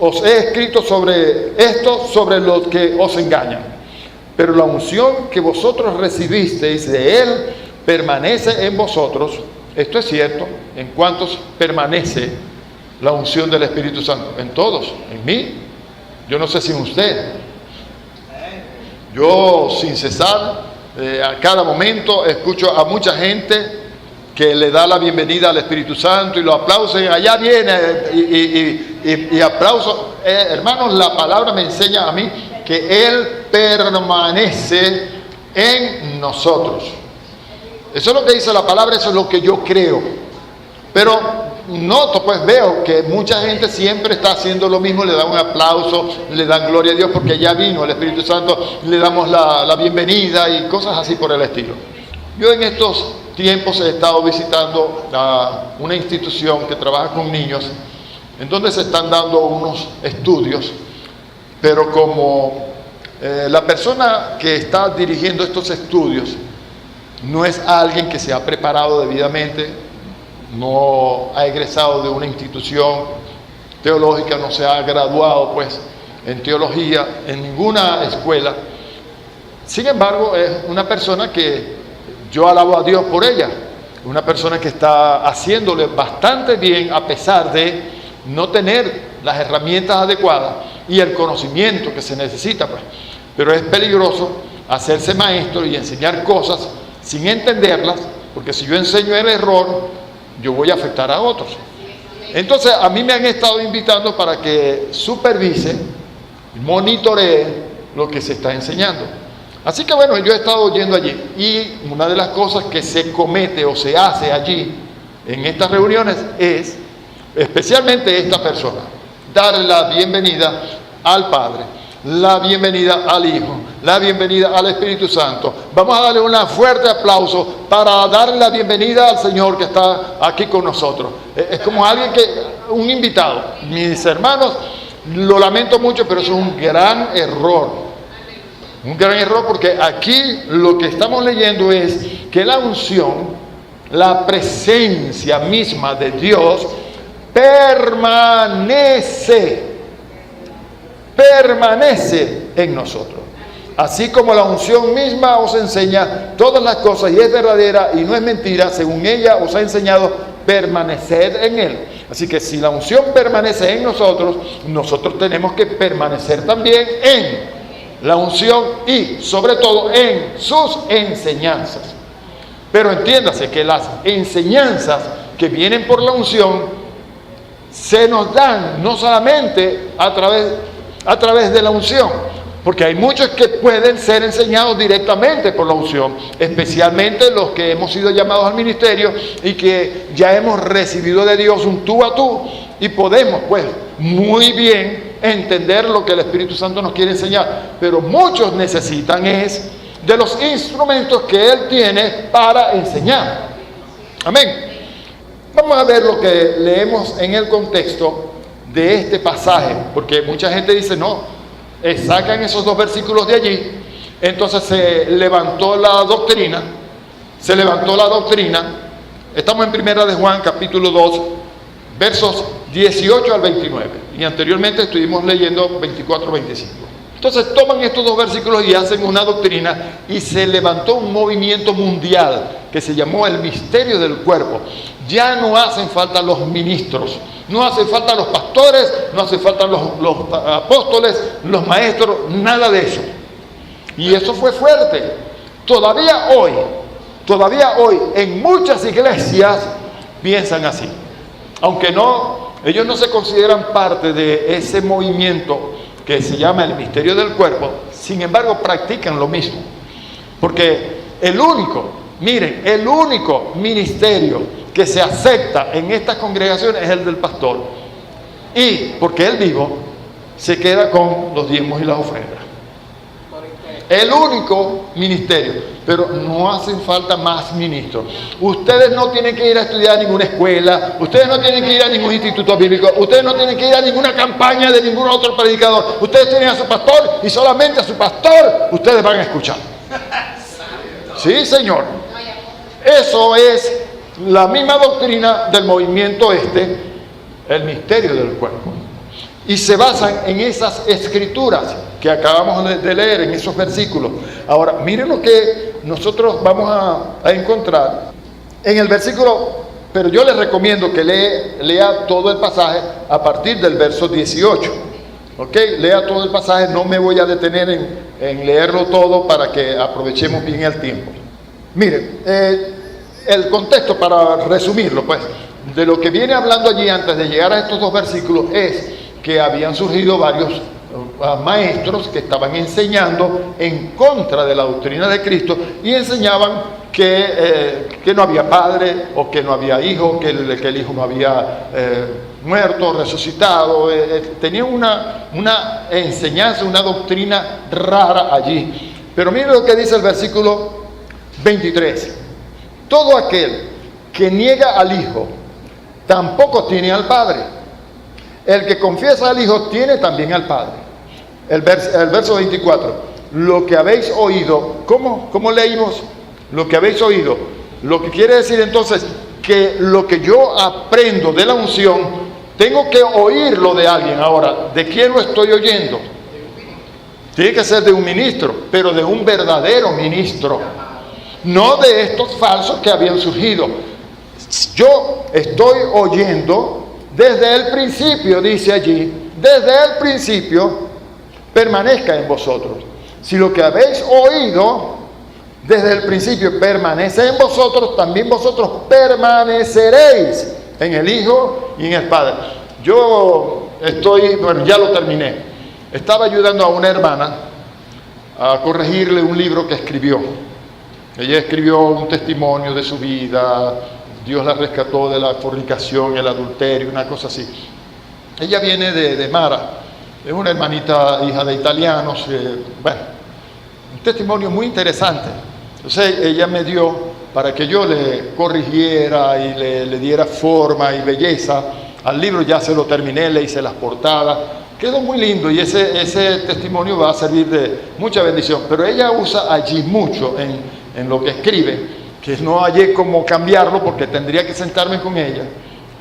Os he escrito sobre esto, sobre los que os engañan, pero la unción que vosotros recibisteis de Él permanece en vosotros. Esto es cierto, en cuantos permanece la unción del Espíritu Santo. En todos, en mí, yo no sé si en usted. Yo sin cesar, a cada momento escucho a mucha gente que le da la bienvenida al Espíritu Santo y lo aplauden, allá viene, y aplauso. Hermanos, la palabra me enseña a mí que Él permanece en nosotros. Eso es lo que dice la palabra, eso es lo que yo creo. Pero noto, pues veo que mucha gente siempre está haciendo lo mismo, le da un aplauso, le dan gloria a Dios porque ya vino el Espíritu Santo, le damos la bienvenida y cosas así por el estilo. Yo en estos tiempos he estado visitando una institución que trabaja con niños, en donde se están dando unos estudios, pero como la persona que está dirigiendo estos estudios no es alguien que se ha preparado debidamente, no ha egresado de una institución teológica, no se ha graduado pues en teología en ninguna escuela. Sin embargo, es una persona que yo alabo a Dios por ella, una persona que está haciéndole bastante bien a pesar de no tener las herramientas adecuadas y el conocimiento que se necesita, pues. Pero es peligroso hacerse maestro y enseñar cosas sin entenderlas, porque si yo enseño el error, yo voy a afectar a otros. Entonces a mí me han estado invitando para que supervise, monitoree lo que se está enseñando. Así que bueno, yo he estado yendo allí, y una de las cosas que se comete o se hace allí en estas reuniones es, especialmente esta persona, darle la bienvenida al Padre, la bienvenida al Hijo, la bienvenida al Espíritu Santo. Vamos a darle un fuerte aplauso para darle la bienvenida al Señor que está aquí con nosotros. Es como un invitado. Mis hermanos, lo lamento mucho, pero es un gran error. Un gran error, porque aquí lo que estamos leyendo es que la unción, la presencia misma de Dios, permanece en nosotros. Así como la unción misma os enseña todas las cosas y es verdadera y no es mentira, según ella os ha enseñado, permaneced en Él. Así que si la unción permanece en nosotros, nosotros tenemos que permanecer también en la unción y sobre todo en sus enseñanzas. Pero entiéndase que las enseñanzas que vienen por la unción se nos dan no solamente a través de la unción, porque hay muchos que pueden ser enseñados directamente por la unción, especialmente los que hemos sido llamados al ministerio y que ya hemos recibido de Dios un tú a tú, y podemos pues muy bien entender lo que el Espíritu Santo nos quiere enseñar. Pero muchos necesitan es de los instrumentos que Él tiene para enseñar. Amén. Vamos a ver lo que leemos en el contexto de este pasaje, porque mucha gente dice, no, sacan esos 2 versículos de allí, entonces se levantó la doctrina. Estamos en Primera de Juan, capítulo 2, versos 18 al 29, y anteriormente estuvimos leyendo 24, 25. Entonces toman estos 2 versículos y hacen una doctrina, y se levantó un movimiento mundial que se llamó el misterio del cuerpo. Ya no hacen falta los ministros, no hacen falta los pastores, no hacen falta los apóstoles, los maestros, nada de eso. Y eso fue fuerte. Todavía hoy, en muchas iglesias piensan así. Aunque ellos no se consideran parte de ese movimiento que se llama el misterio del cuerpo, sin embargo practican lo mismo. Porque el único ministerio que se acepta en estas congregaciones es el del pastor. Y porque él vivo, se queda con los diezmos y las ofrendas. El único ministerio. Pero no hacen falta más ministros. Ustedes no tienen que ir a estudiar a ninguna escuela, ustedes no tienen que ir a ningún instituto bíblico, ustedes no tienen que ir a ninguna campaña de ningún otro predicador. Ustedes tienen a su pastor, y solamente a su pastor ustedes van a escuchar. Sí, Señor. Eso es la misma doctrina del movimiento el misterio del cuerpo. Y se basan en esas escrituras que acabamos de leer, en esos versículos. Ahora, miren lo que nosotros vamos a encontrar en el versículo, pero yo les recomiendo que lea todo el pasaje a partir del verso 18. ¿Ok? Lea todo el pasaje, no me voy a detener en leerlo todo para que aprovechemos bien el tiempo. Miren, el contexto, para resumirlo, pues, de lo que viene hablando allí antes de llegar a estos 2 versículos es que habían surgido varios maestros que estaban enseñando en contra de la doctrina de Cristo, y enseñaban que no había padre, o que no había hijo, que el hijo no había muerto, resucitado. Tenían una enseñanza, una doctrina rara allí. Pero miren lo que dice el versículo 23. Todo aquel que niega al Hijo tampoco tiene al Padre. El que confiesa al Hijo tiene también al Padre. El verso 24. Lo que habéis oído. ¿Cómo leímos? Lo que habéis oído. Lo que quiere decir entonces que lo que yo aprendo de la unción, tengo que oírlo de alguien. Ahora, ¿de quién lo estoy oyendo? Tiene que ser de un ministro, pero de un verdadero ministro. No de estos falsos que habían surgido. Yo estoy oyendo desde el principio, dice allí, desde el principio permanezca en vosotros. Si lo que habéis oído desde el principio permanece en vosotros, también vosotros permaneceréis en el Hijo y en el Padre. Yo ya lo terminé. Estaba ayudando a una hermana a corregirle un libro que escribió. Ella escribió un testimonio de su vida, Dios la rescató de la fornicación, el adulterio, una cosa así. Ella viene de Mara, es una hermanita hija de italianos, un testimonio muy interesante. Entonces ella me dio para que yo le corrigiera y le diera forma y belleza al libro. Ya se lo terminé, le hice las portadas, quedó muy lindo y ese testimonio va a servir de mucha bendición. Pero ella usa allí mucho en lo que escribe, que no hallé cómo cambiarlo porque tendría que sentarme con ella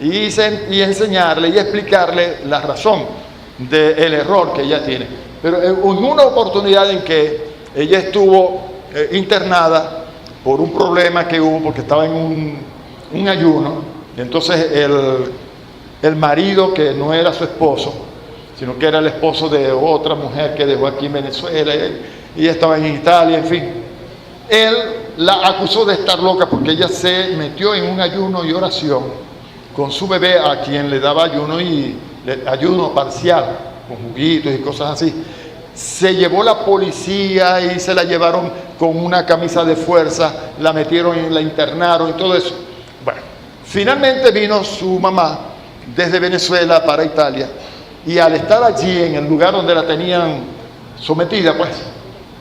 y enseñarle y explicarle la razón del error que ella tiene. Pero en una oportunidad en que ella estuvo internada por un problema que hubo, porque estaba en un ayuno, y entonces el marido, que no era su esposo, sino que era el esposo de otra mujer que dejó aquí en Venezuela, y ella estaba en Italia, en fin, él la acusó de estar loca porque ella se metió en un ayuno y oración con su bebé, a quien le daba ayuno parcial, con juguitos y cosas así. Se llevó la policía y se la llevaron con una camisa de fuerza, la metieron y la internaron y todo eso. Bueno, finalmente vino su mamá desde Venezuela para Italia, y al estar allí en el lugar donde la tenían sometida, pues,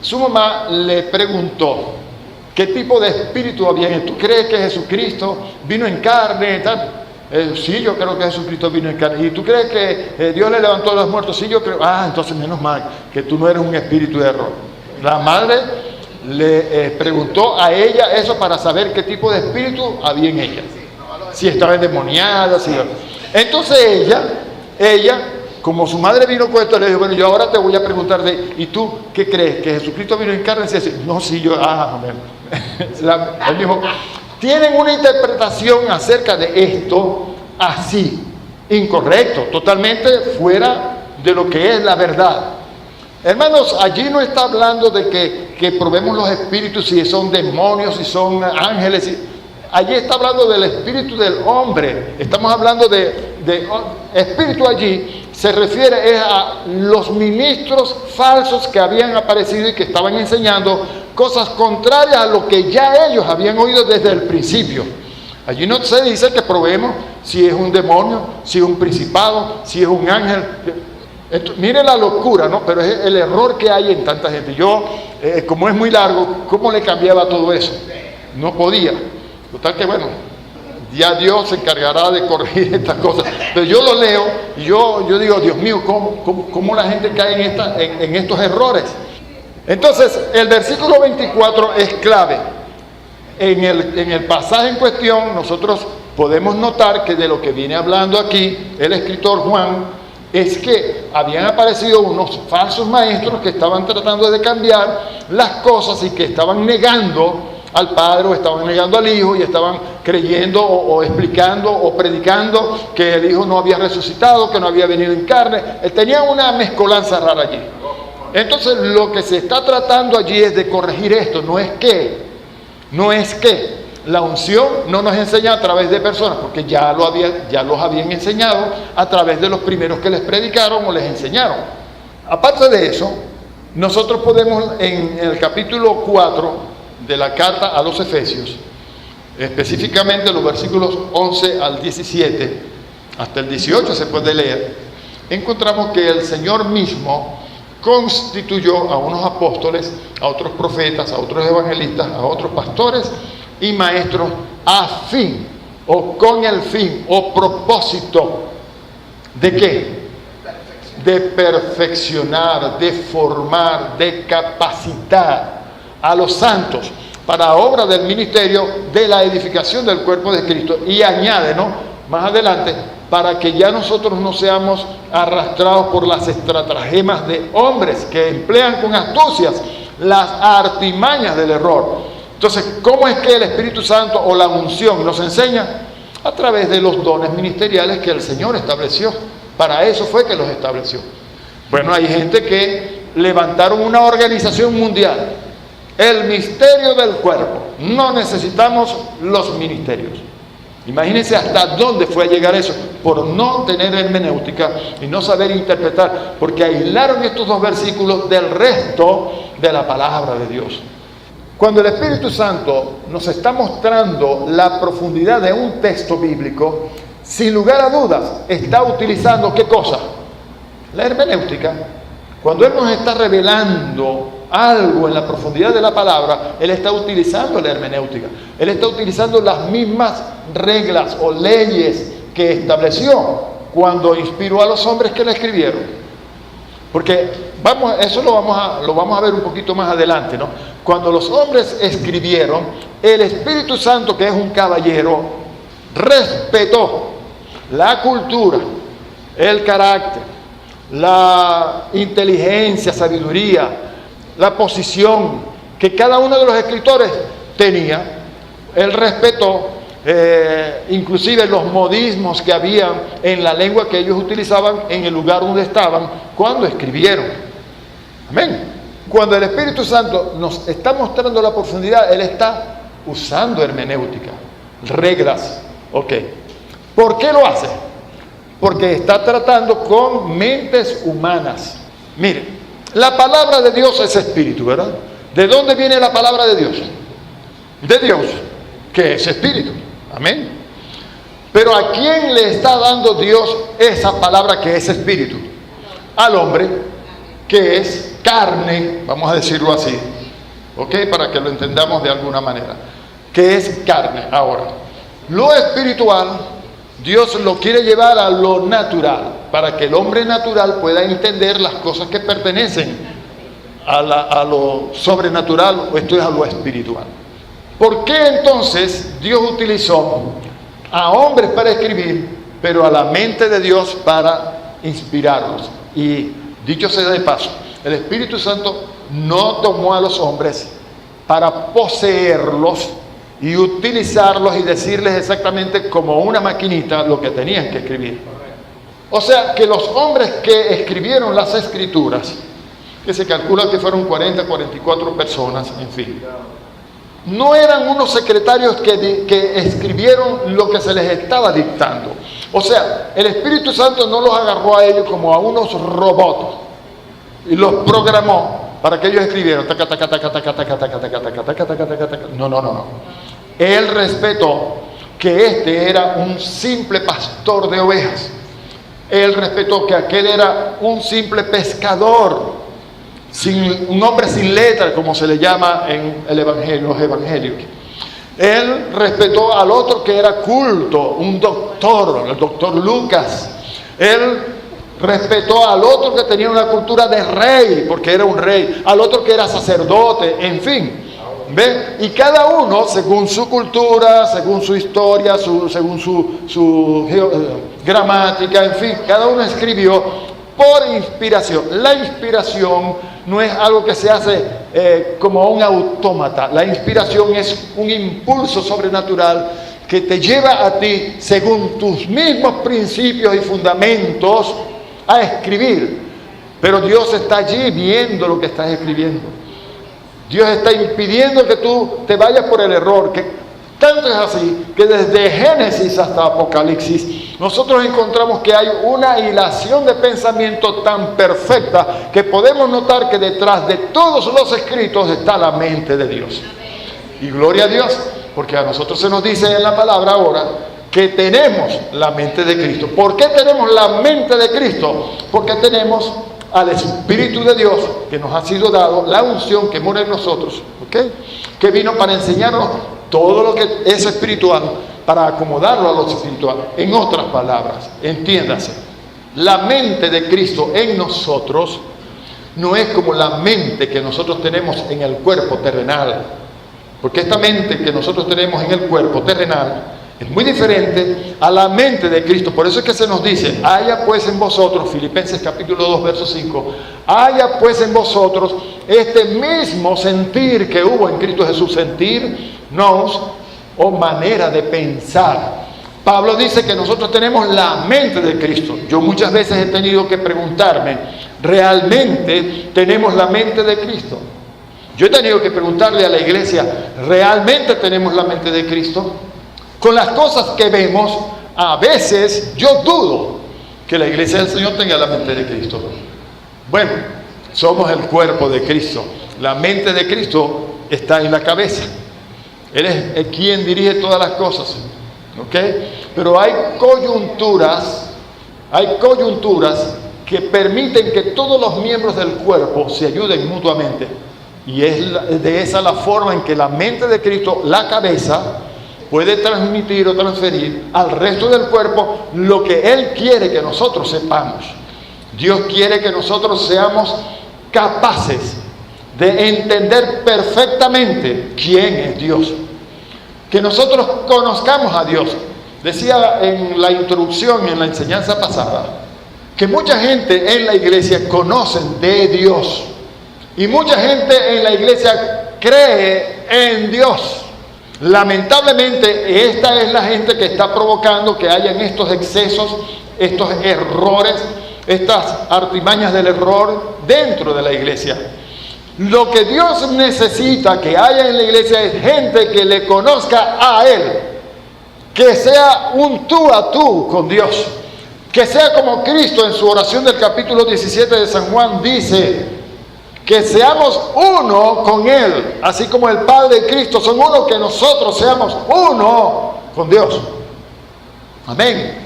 su mamá le preguntó qué tipo de espíritu había en él. ¿Tú crees que Jesucristo vino en carne y tal? Sí, yo creo que Jesucristo vino en carne. ¿Y tú crees que Dios le levantó a los muertos? Sí, yo creo. Entonces menos mal que tú no eres un espíritu de error. La madre le preguntó a ella eso para saber qué tipo de espíritu había en ella, si estaba endemoniada, si... Entonces ella, como su madre vino con esto, le dijo: bueno, yo ahora te voy a preguntar ¿y tú qué crees? ¿Que Jesucristo vino en carne? No, sí, yo... Él dijo: tienen una interpretación acerca de esto así, incorrecto, totalmente fuera de lo que es la verdad. Hermanos, allí no está hablando de que probemos los espíritus, si son demonios, si son ángeles. Allí está hablando del espíritu del hombre. Estamos hablando de espíritu. Allí se refiere a los ministros falsos que habían aparecido y que estaban enseñando cosas contrarias a lo que ya ellos habían oído desde el principio. Allí no se dice que probemos si es un demonio, si es un principado, si es un ángel. Mire la locura, ¿no? Pero es el error que hay en tanta gente. Yo, como es muy largo, ¿cómo le cambiaba todo eso? No podía. Total que bueno, ya Dios se encargará de corregir estas cosas. Pero yo lo leo y yo digo: Dios mío, ¿cómo la gente cae en estos errores? Entonces, el versículo 24 es clave. En el pasaje en cuestión, nosotros podemos notar que de lo que viene hablando aquí el escritor Juan es que habían aparecido unos falsos maestros que estaban tratando de cambiar las cosas y que estaban negando al Padre, o estaban negando al Hijo, y estaban creyendo o explicando o predicando que el Hijo no había resucitado, que no había venido en carne. Tenían una mezcolanza rara allí. Entonces lo que se está tratando allí es de corregir esto. No es que la unción no nos enseña a través de personas, porque ya los habían enseñado a través de los primeros que les predicaron o les enseñaron. Aparte de eso, nosotros podemos en el capítulo 4 de la carta a los Efesios, específicamente los versículos 11 al 17, hasta el 18 se puede leer, encontramos que el Señor mismo constituyó a unos apóstoles, a otros profetas, a otros evangelistas, a otros pastores y maestros a fin, o con el fin, o propósito, ¿de qué? De perfeccionar, de formar, de capacitar a los santos para obra del ministerio de la edificación del cuerpo de Cristo. Y añade, ¿no?, más adelante, para que ya nosotros no seamos arrastrados por las estratagemas de hombres que emplean con astucias las artimañas del error. Entonces, ¿cómo es que el Espíritu Santo o la unción nos enseña? A través de los dones ministeriales que el Señor estableció. Para eso fue que los estableció. Bueno, hay gente que levantaron una organización mundial el misterio del cuerpo. No necesitamos los ministerios. Imagínense hasta dónde fue a llegar eso, por no tener hermenéutica y no saber interpretar, porque aislaron estos dos versículos del resto de la palabra de Dios. Cuando el Espíritu Santo nos está mostrando la profundidad de un texto bíblico, sin lugar a dudas, está utilizando ¿qué cosa? La hermenéutica. Cuando Él nos está revelando algo en la profundidad de la palabra, Él está utilizando la hermenéutica. Él está utilizando las mismas reglas o leyes que estableció cuando inspiró a los hombres que la escribieron. Porque eso lo vamos a ver un poquito más adelante, ¿no? Cuando los hombres escribieron, el Espíritu Santo, que es un caballero, respetó la cultura, el carácter, la inteligencia, sabiduría, la posición que cada uno de los escritores tenía. Él respetó inclusive los modismos que había en la lengua que ellos utilizaban en el lugar donde estaban cuando escribieron. Amén. Cuando el Espíritu Santo nos está mostrando la profundidad, Él está usando hermenéutica, reglas. Ok. ¿Por qué lo hace? Porque está tratando con mentes humanas. Mire, la palabra de Dios es espíritu, ¿verdad? ¿De dónde viene la palabra de Dios? De Dios, que es espíritu. Amén. Pero ¿a quién le está dando Dios esa palabra que es espíritu? Al hombre, que es carne, vamos a decirlo así, ¿ok? Para que lo entendamos de alguna manera, que es carne. Ahora, lo espiritual, Dios lo quiere llevar a lo natural, para que el hombre natural pueda entender las cosas que pertenecen a lo sobrenatural, o esto es a lo espiritual. ¿Por qué entonces Dios utilizó a hombres para escribir, pero a la mente de Dios para inspirarlos? Y dicho sea de paso, el Espíritu Santo no tomó a los hombres para poseerlos y utilizarlos y decirles exactamente como una maquinita lo que tenían que escribir. O sea, que los hombres que escribieron las escrituras, que se calcula que fueron 40, 44 personas, en fin, no eran unos secretarios que escribieron lo que se les estaba dictando. O sea, el Espíritu Santo no los agarró a ellos como a unos robots y los programó para que ellos escribieran. No. Él respetó que este era un simple pastor de ovejas. Él respetó que aquel era un simple pescador, un hombre sin letra, como se le llama en el evangelio, los evangelios. Él respetó al otro que era culto, un doctor, el doctor Lucas. Él respetó al otro que tenía una cultura de rey, porque era un rey, al otro que era sacerdote, en fin. ¿Ve? Y cada uno, según su cultura, según su historia, según su gramática, en fin, cada uno escribió por inspiración. La inspiración no es algo que se hace como un autómata. La inspiración es un impulso sobrenatural que te lleva a ti, según tus mismos principios y fundamentos, a escribir. Pero Dios está allí viendo lo que estás escribiendo. Dios está impidiendo que tú te vayas por el error, que tanto es así que desde Génesis hasta Apocalipsis nosotros encontramos que hay una hilación de pensamiento tan perfecta que podemos notar que detrás de todos los escritos está la mente de Dios. Y gloria a Dios, porque a nosotros se nos dice en la palabra ahora que tenemos la mente de Cristo. ¿Por qué tenemos la mente de Cristo? Porque tenemos al Espíritu de Dios que nos ha sido dado, la unción que mora en nosotros, ¿okay? Que vino para enseñarnos todo lo que es espiritual, para acomodarlo a lo espiritual. En otras palabras, entiéndase, la mente de Cristo en nosotros no es como la mente que nosotros tenemos en el cuerpo terrenal, porque esta mente que nosotros tenemos en el cuerpo terrenal es muy diferente a la mente de Cristo. Por eso es que se nos dice, haya pues en vosotros, Filipenses capítulo 2, verso 5, haya pues en vosotros este mismo sentir que hubo en Cristo Jesús, sentir, nous, o manera de pensar. Pablo dice que nosotros tenemos la mente de Cristo. Yo muchas veces he tenido que preguntarme, ¿realmente tenemos la mente de Cristo? Yo he tenido que preguntarle a la iglesia, ¿realmente tenemos la mente de Cristo? Con las cosas que vemos, a veces yo dudo que la iglesia del Señor tenga la mente de Cristo. Bueno, somos el cuerpo de Cristo. La mente de Cristo está en la cabeza. Él es quien dirige todas las cosas. ¿Ok? Pero hay coyunturas que permiten que todos los miembros del cuerpo se ayuden mutuamente. Y es de esa la forma en que la mente de Cristo, la cabeza, puede transmitir o transferir al resto del cuerpo lo que Él quiere que nosotros sepamos. Dios quiere que nosotros seamos capaces de entender perfectamente quién es Dios. Que nosotros conozcamos a Dios. Decía en la introducción, en la enseñanza pasada, que mucha gente en la iglesia conocen de Dios. Y mucha gente en la iglesia cree en Dios. Lamentablemente, esta es la gente que está provocando que hayan estos excesos, estos errores, estas artimañas del error dentro de la iglesia. Lo que Dios necesita que haya en la iglesia es gente que le conozca a Él, que sea un tú a tú con Dios, que sea como Cristo en su oración del capítulo 17 de San Juan dice, que seamos uno con Él, así como el Padre y Cristo son uno, que nosotros seamos uno con Dios. Amén.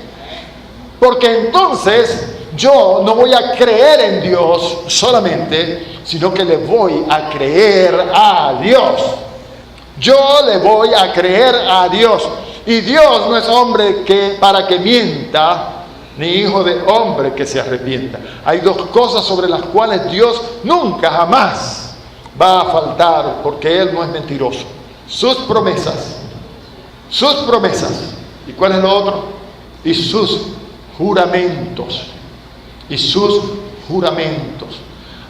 Porque entonces yo no voy a creer en Dios solamente, sino que le voy a creer a Dios. Yo le voy a creer a Dios. Y Dios no es hombre para que mienta, ni hijo de hombre que se arrepienta. Hay dos cosas sobre las cuales Dios nunca jamás va a faltar, porque Él no es mentiroso. Sus promesas. ¿Y cuál es lo otro? Y sus juramentos.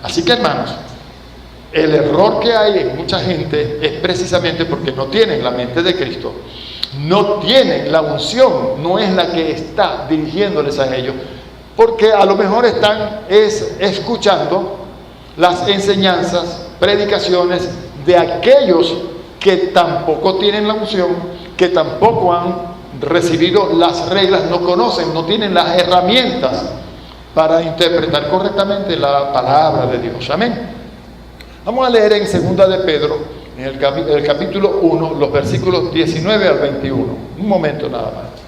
Así que, hermanos, el error que hay en mucha gente es precisamente porque no tienen la mente de Cristo. No tienen la unción, no es la que está dirigiéndoles a ellos, porque a lo mejor están escuchando las enseñanzas, predicaciones de aquellos que tampoco tienen la unción, que tampoco han recibido las reglas, no conocen, no tienen las herramientas para interpretar correctamente la palabra de Dios. Amén. Vamos a leer en 2 de Pedro, en el capítulo 1, los versículos 19 al 21. Un momento nada más.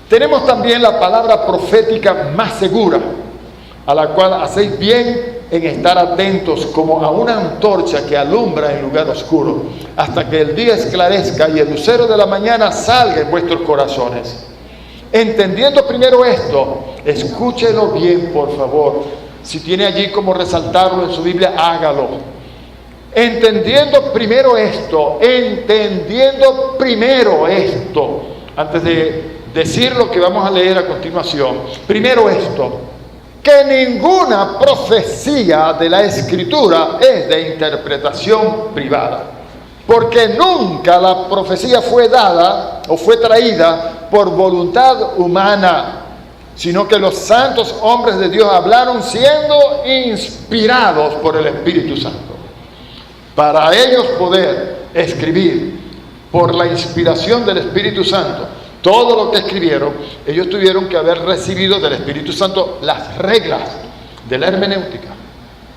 Tenemos también la palabra profética más segura, a la cual hacéis bien en estar atentos como a una antorcha que alumbra en lugar oscuro, hasta que el día esclarezca y el lucero de la mañana salga en vuestros corazones. Entendiendo primero esto, escúchelo bien, por favor. Si tiene allí como resaltarlo en su Biblia, hágalo. Entendiendo primero esto, antes de decir lo que vamos a leer a continuación, primero esto, que ninguna profecía de la Escritura es de interpretación privada, porque nunca la profecía fue dada o fue traída por voluntad humana, sino que los santos hombres de Dios hablaron siendo inspirados por el Espíritu Santo. Para ellos poder escribir por la inspiración del Espíritu Santo todo lo que escribieron, ellos tuvieron que haber recibido del Espíritu Santo las reglas de la hermenéutica.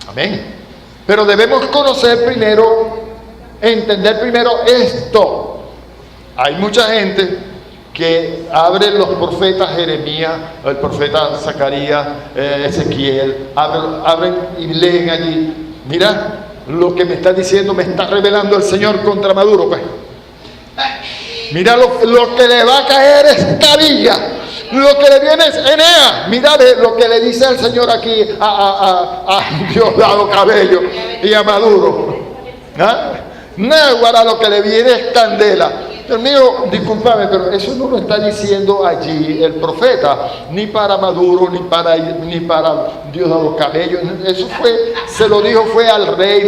Amén. Pero debemos conocer primero, entender primero esto. Hay mucha gente que abre los profetas Jeremías, el profeta Zacarías, Ezequiel, abren y leen allí. Mira, lo que me está diciendo, me está revelando el Señor contra Maduro, pues. Mira lo que le va a caer es Cabilla, lo que le viene es Enea. Mira lo que le dice el Señor aquí a Diosdado Cabello y a Maduro. Náguara, lo que le viene es Candela. Dios mío, discúlpame, pero eso no lo está diciendo allí el profeta, ni para Maduro, ni para Diosdado Cabello. Eso se lo dijo al rey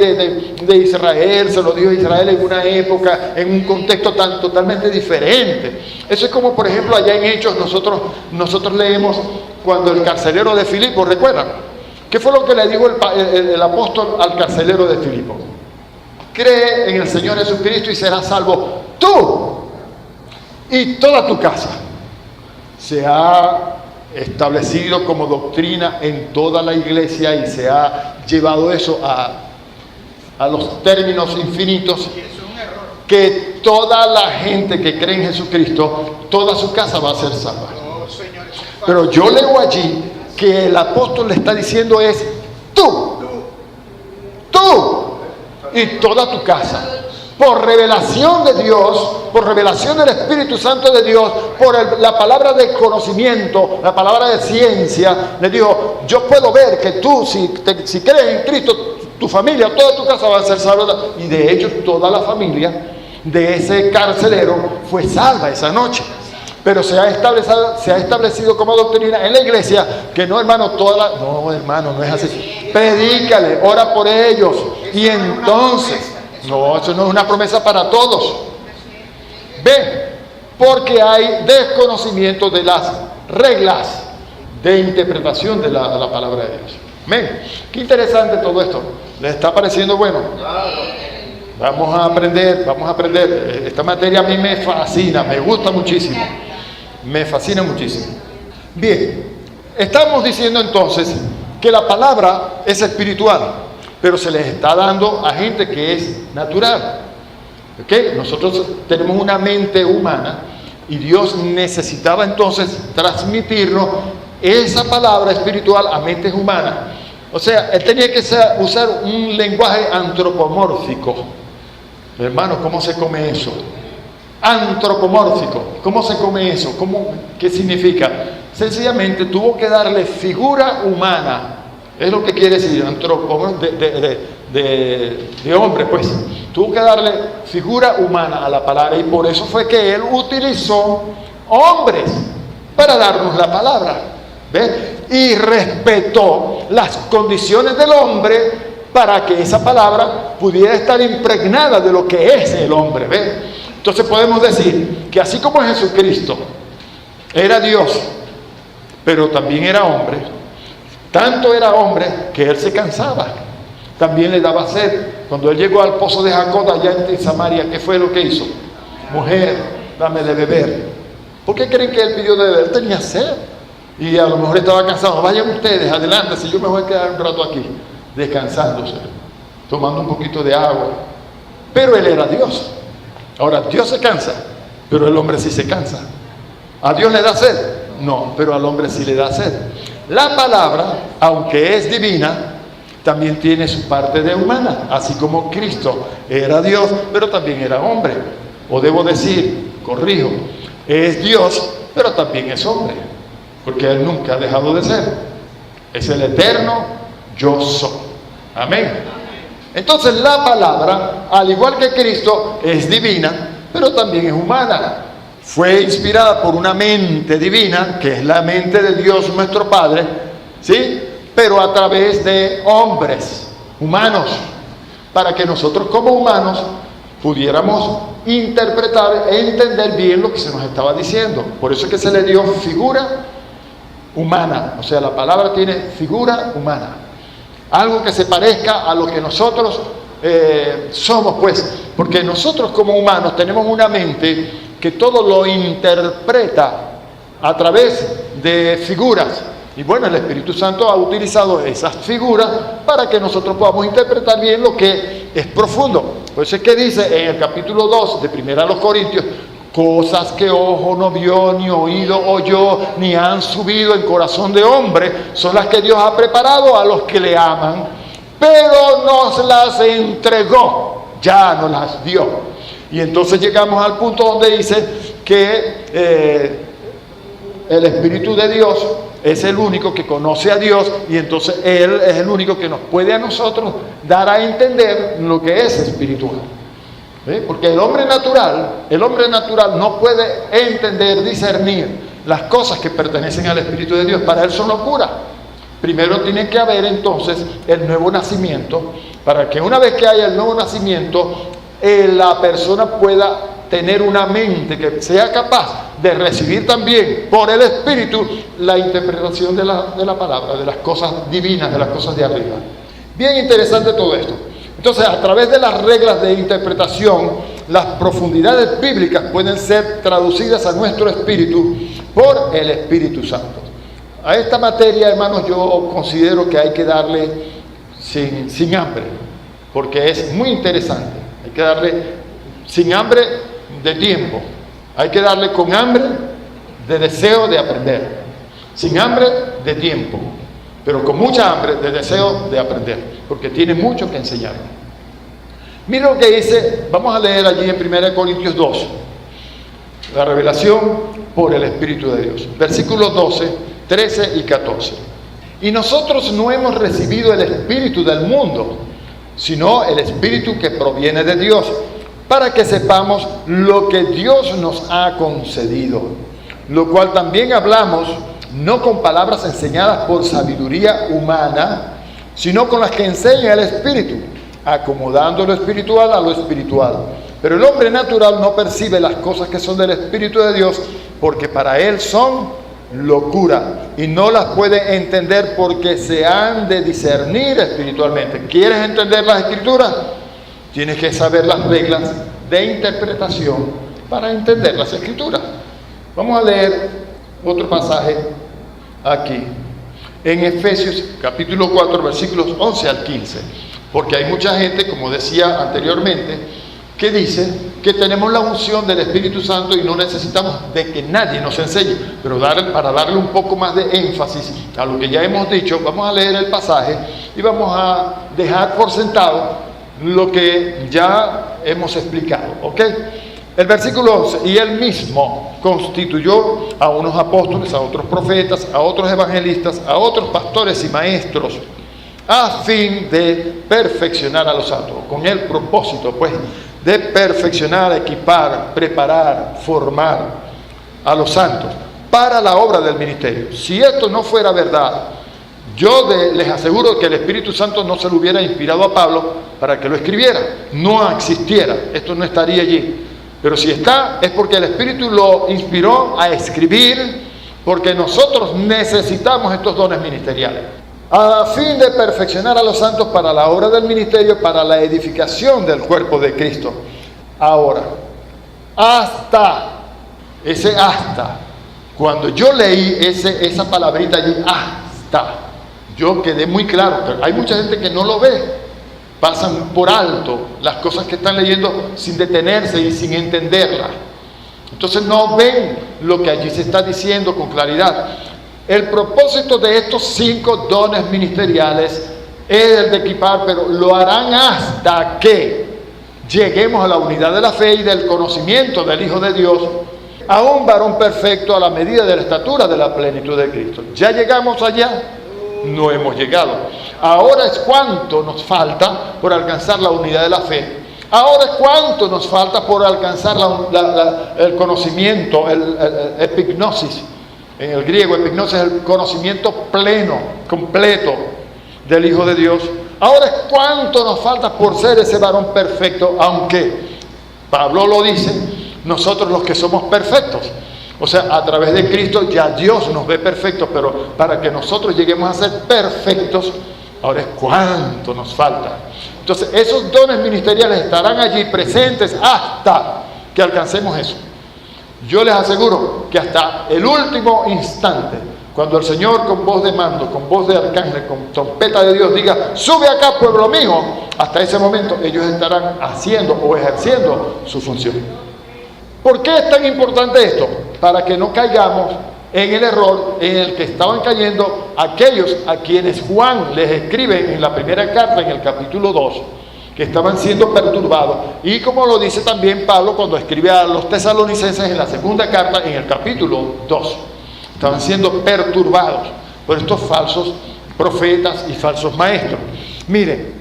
de Israel, se lo dijo a Israel en una época, en un contexto totalmente diferente. Eso es como, por ejemplo, allá en Hechos, nosotros leemos cuando el carcelero de Filipo, ¿recuerdan? ¿Qué fue lo que le dijo el apóstol al carcelero de Filipo? cree en el Señor Jesucristo y serás salvo tú y toda tu casa. Se ha establecido como doctrina en toda la iglesia y se ha llevado eso a los términos infinitos, que toda la gente que cree en Jesucristo, toda su casa va a ser salva. Pero yo leo allí que el apóstol le está diciendo es tú y toda tu casa. Por revelación de Dios, por revelación del Espíritu Santo de Dios, por la palabra de conocimiento, la palabra de ciencia, le dijo, yo puedo ver que tú, si crees en Cristo, tu familia, toda tu casa va a ser salva. Y de hecho, toda la familia de ese carcelero fue salva esa noche. Pero se ha establecido como doctrina en la iglesia que no, hermano, no, hermano, no es así. Predícale, ora por ellos. Y entonces, no, eso no es una promesa para todos. Ve, porque hay desconocimiento de las reglas de interpretación de la palabra de Dios. Amén. Qué interesante todo esto. ¿Les está pareciendo bueno? Vamos a aprender. Esta materia a mí me fascina, me gusta muchísimo. Me fascina muchísimo. Bien, estamos diciendo entonces que la palabra es espiritual, pero se les está dando a gente que es natural. ¿Okay? Nosotros tenemos una mente humana y Dios necesitaba entonces transmitirnos esa palabra espiritual a mentes humanas. O sea, Él tenía que usar un lenguaje antropomórfico. Hermano, ¿cómo se come eso? Antropomórfico. ¿Cómo se come eso? ¿Qué significa? Sencillamente tuvo que darle figura humana. Es lo que quiere decir antropomórfico de hombre, pues. Tuvo que darle figura humana a la palabra y por eso fue que Él utilizó hombres para darnos la palabra. ¿Ves? Y respetó las condiciones del hombre para que esa palabra pudiera estar impregnada de lo que es el hombre. ¿Ves? Entonces podemos decir que así como Jesucristo era Dios, pero también era hombre, tanto era hombre que Él se cansaba, también le daba sed. Cuando Él llegó al pozo de Jacob allá en Samaria, ¿qué fue lo que hizo? Mujer, dame de beber. ¿Por qué creen que Él pidió de beber? Él tenía sed y a lo mejor estaba cansado. Vayan ustedes, adelante, si yo me voy a quedar un rato aquí, descansándose, tomando un poquito de agua. Pero Él era Dios. Ahora, Dios se cansa, pero el hombre sí se cansa. ¿A Dios le da sed? No, pero al hombre sí le da sed. La palabra, aunque es divina, también tiene su parte de humana, así como Cristo era Dios, pero también era hombre. O debo decir, corrijo, es Dios, pero también es hombre, porque Él nunca ha dejado de ser. Es el eterno yo soy. Amén. Entonces la palabra, al igual que Cristo, es divina, pero también es humana. Fue inspirada por una mente divina, que es la mente de Dios nuestro Padre, ¿sí? Pero a través de hombres, humanos, para que nosotros como humanos pudiéramos interpretar e entender bien lo que se nos estaba diciendo. Por eso es que se le dio figura humana, o sea, la palabra tiene figura humana. Algo que se parezca a lo que nosotros somos, pues, porque nosotros como humanos tenemos una mente que todo lo interpreta a través de figuras. Y bueno, el Espíritu Santo ha utilizado esas figuras para que nosotros podamos interpretar bien lo que es profundo. Por eso es que dice en el capítulo 2 de 1 Corintios, cosas que ojo no vio, ni oído oyó, ni han subido en corazón de hombre, son las que Dios ha preparado a los que le aman, pero nos las entregó, ya nos las dio. Y entonces llegamos al punto donde dice que el Espíritu de Dios es el único que conoce a Dios y entonces Él es el único que nos puede a nosotros dar a entender lo que es espiritual. ¿Sí? Porque el hombre natural no puede entender, discernir las cosas que pertenecen al Espíritu de Dios. Para él son locura. Primero tiene que haber entonces el nuevo nacimiento, para que una vez que haya el nuevo nacimiento, la persona pueda tener una mente que sea capaz de recibir también por el Espíritu la interpretación de la palabra, de las cosas divinas, de las cosas de arriba. Bien interesante todo esto. Entonces, a través de las reglas de interpretación, las profundidades bíblicas pueden ser traducidas a nuestro espíritu por el Espíritu Santo. A esta materia, hermanos, yo considero que hay que darle sin hambre, porque es muy interesante. Hay que darle sin hambre de tiempo, hay que darle con hambre de deseo de aprender, sin hambre de tiempo, pero con mucha hambre de deseo de aprender, porque tiene mucho que enseñar. Mira lo que dice, vamos a leer allí en 1 Corintios 2, la revelación por el Espíritu de Dios, versículos 12, 13 y 14. Y nosotros no hemos recibido el espíritu del mundo, sino el espíritu que proviene de Dios, para que sepamos lo que Dios nos ha concedido, lo cual también hablamos, no con palabras enseñadas por sabiduría humana, sino con las que enseña el Espíritu, acomodando lo espiritual a lo espiritual. Pero el hombre natural no percibe las cosas que son del Espíritu de Dios, porque para él son locura, y no las puede entender porque se han de discernir espiritualmente. ¿Quieres entender las Escrituras? Tienes que saber las reglas de interpretación para entender las Escrituras. Vamos a leer otro pasaje aquí, en Efesios capítulo 4, versículos 11 al 15, porque hay mucha gente, como decía anteriormente, que dice que tenemos la unción del Espíritu Santo y no necesitamos de que nadie nos enseñe. Pero para darle un poco más de énfasis a lo que ya hemos dicho, vamos a leer el pasaje y vamos a dejar por sentado lo que ya hemos explicado, ¿ok? El versículo 11, y él mismo constituyó a unos apóstoles, a otros profetas, a otros evangelistas, a otros pastores y maestros, a fin de perfeccionar a los santos, con el propósito, pues, de perfeccionar, equipar, preparar, formar a los santos para la obra del ministerio. Si esto no fuera verdad, yo les aseguro que el Espíritu Santo no se lo hubiera inspirado a Pablo para que lo escribiera, no existiera, esto no estaría allí. Pero si está, es porque el Espíritu lo inspiró a escribir, porque nosotros necesitamos estos dones ministeriales, a fin de perfeccionar a los santos para la obra del ministerio, para la edificación del cuerpo de Cristo. Ahora, cuando yo leí esa palabrita allí, hasta, yo quedé muy claro, pero hay mucha gente que no lo ve. Pasan por alto las cosas que están leyendo sin detenerse y sin entenderlas. Entonces no ven lo que allí se está diciendo con claridad. El propósito de estos 5 dones ministeriales es el de equipar, pero lo harán hasta que lleguemos a la unidad de la fe y del conocimiento del Hijo de Dios, a un varón perfecto a la medida de la estatura de la plenitud de Cristo. ¿Ya llegamos allá? No hemos llegado. Ahora es cuánto nos falta por alcanzar la unidad de la fe. Ahora es cuánto nos falta por alcanzar el conocimiento, el epignosis. En el griego, epignosis es el conocimiento pleno, completo del Hijo de Dios. Ahora es cuánto nos falta por ser ese varón perfecto, aunque Pablo lo dice, nosotros los que somos perfectos. O sea, a través de Cristo ya Dios nos ve perfectos, pero para que nosotros lleguemos a ser perfectos, ahora es cuánto nos falta. Entonces, esos dones ministeriales estarán allí presentes hasta que alcancemos eso. Yo les aseguro que hasta el último instante, cuando el Señor con voz de mando, con voz de arcángel, con trompeta de Dios diga, sube acá pueblo mío, hasta ese momento ellos estarán haciendo o ejerciendo su función. ¿Por qué es tan importante esto? Para que no caigamos en el error en el que estaban cayendo aquellos a quienes Juan les escribe en la primera carta, en el capítulo 2, que estaban siendo perturbados. Y como lo dice también Pablo cuando escribe a los tesalonicenses en la segunda carta, en el capítulo 2. Estaban siendo perturbados por estos falsos profetas y falsos maestros. Miren,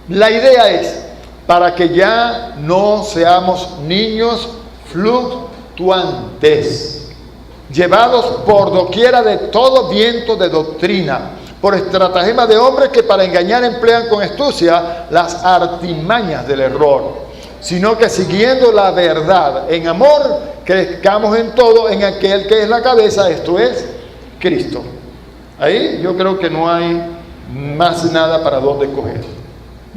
la idea es para que ya no seamos niños fluctuantes, llevados por doquiera de todo viento de doctrina, por estratagema de hombres que para engañar emplean con astucia las artimañas del error, sino que siguiendo la verdad en amor, crezcamos en todo en aquel que es la cabeza, esto es Cristo. Ahí yo creo que no hay más nada para dónde coger.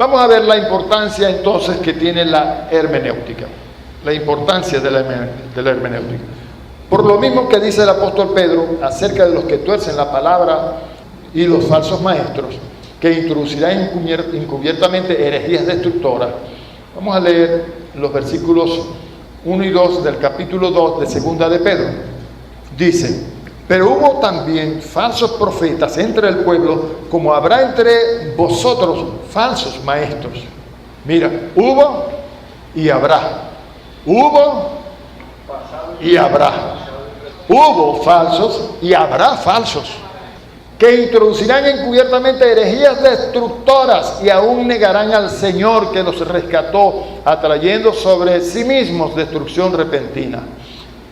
Vamos a ver la importancia entonces que tiene la hermenéutica. La importancia de la hermenéutica. Por lo mismo que dice el apóstol Pedro acerca de los que tuercen la palabra y los falsos maestros, que introducirán encubiertamente herejías destructoras. Vamos a leer los versículos 1 y 2 del capítulo 2 de Segunda de Pedro. Dice: pero hubo también falsos profetas entre el pueblo, como habrá entre vosotros falsos maestros. Mira, hubo y habrá. Hubo y habrá. Hubo falsos y habrá falsos, que introducirán encubiertamente herejías destructoras y aún negarán al Señor que los rescató, atrayendo sobre sí mismos destrucción repentina.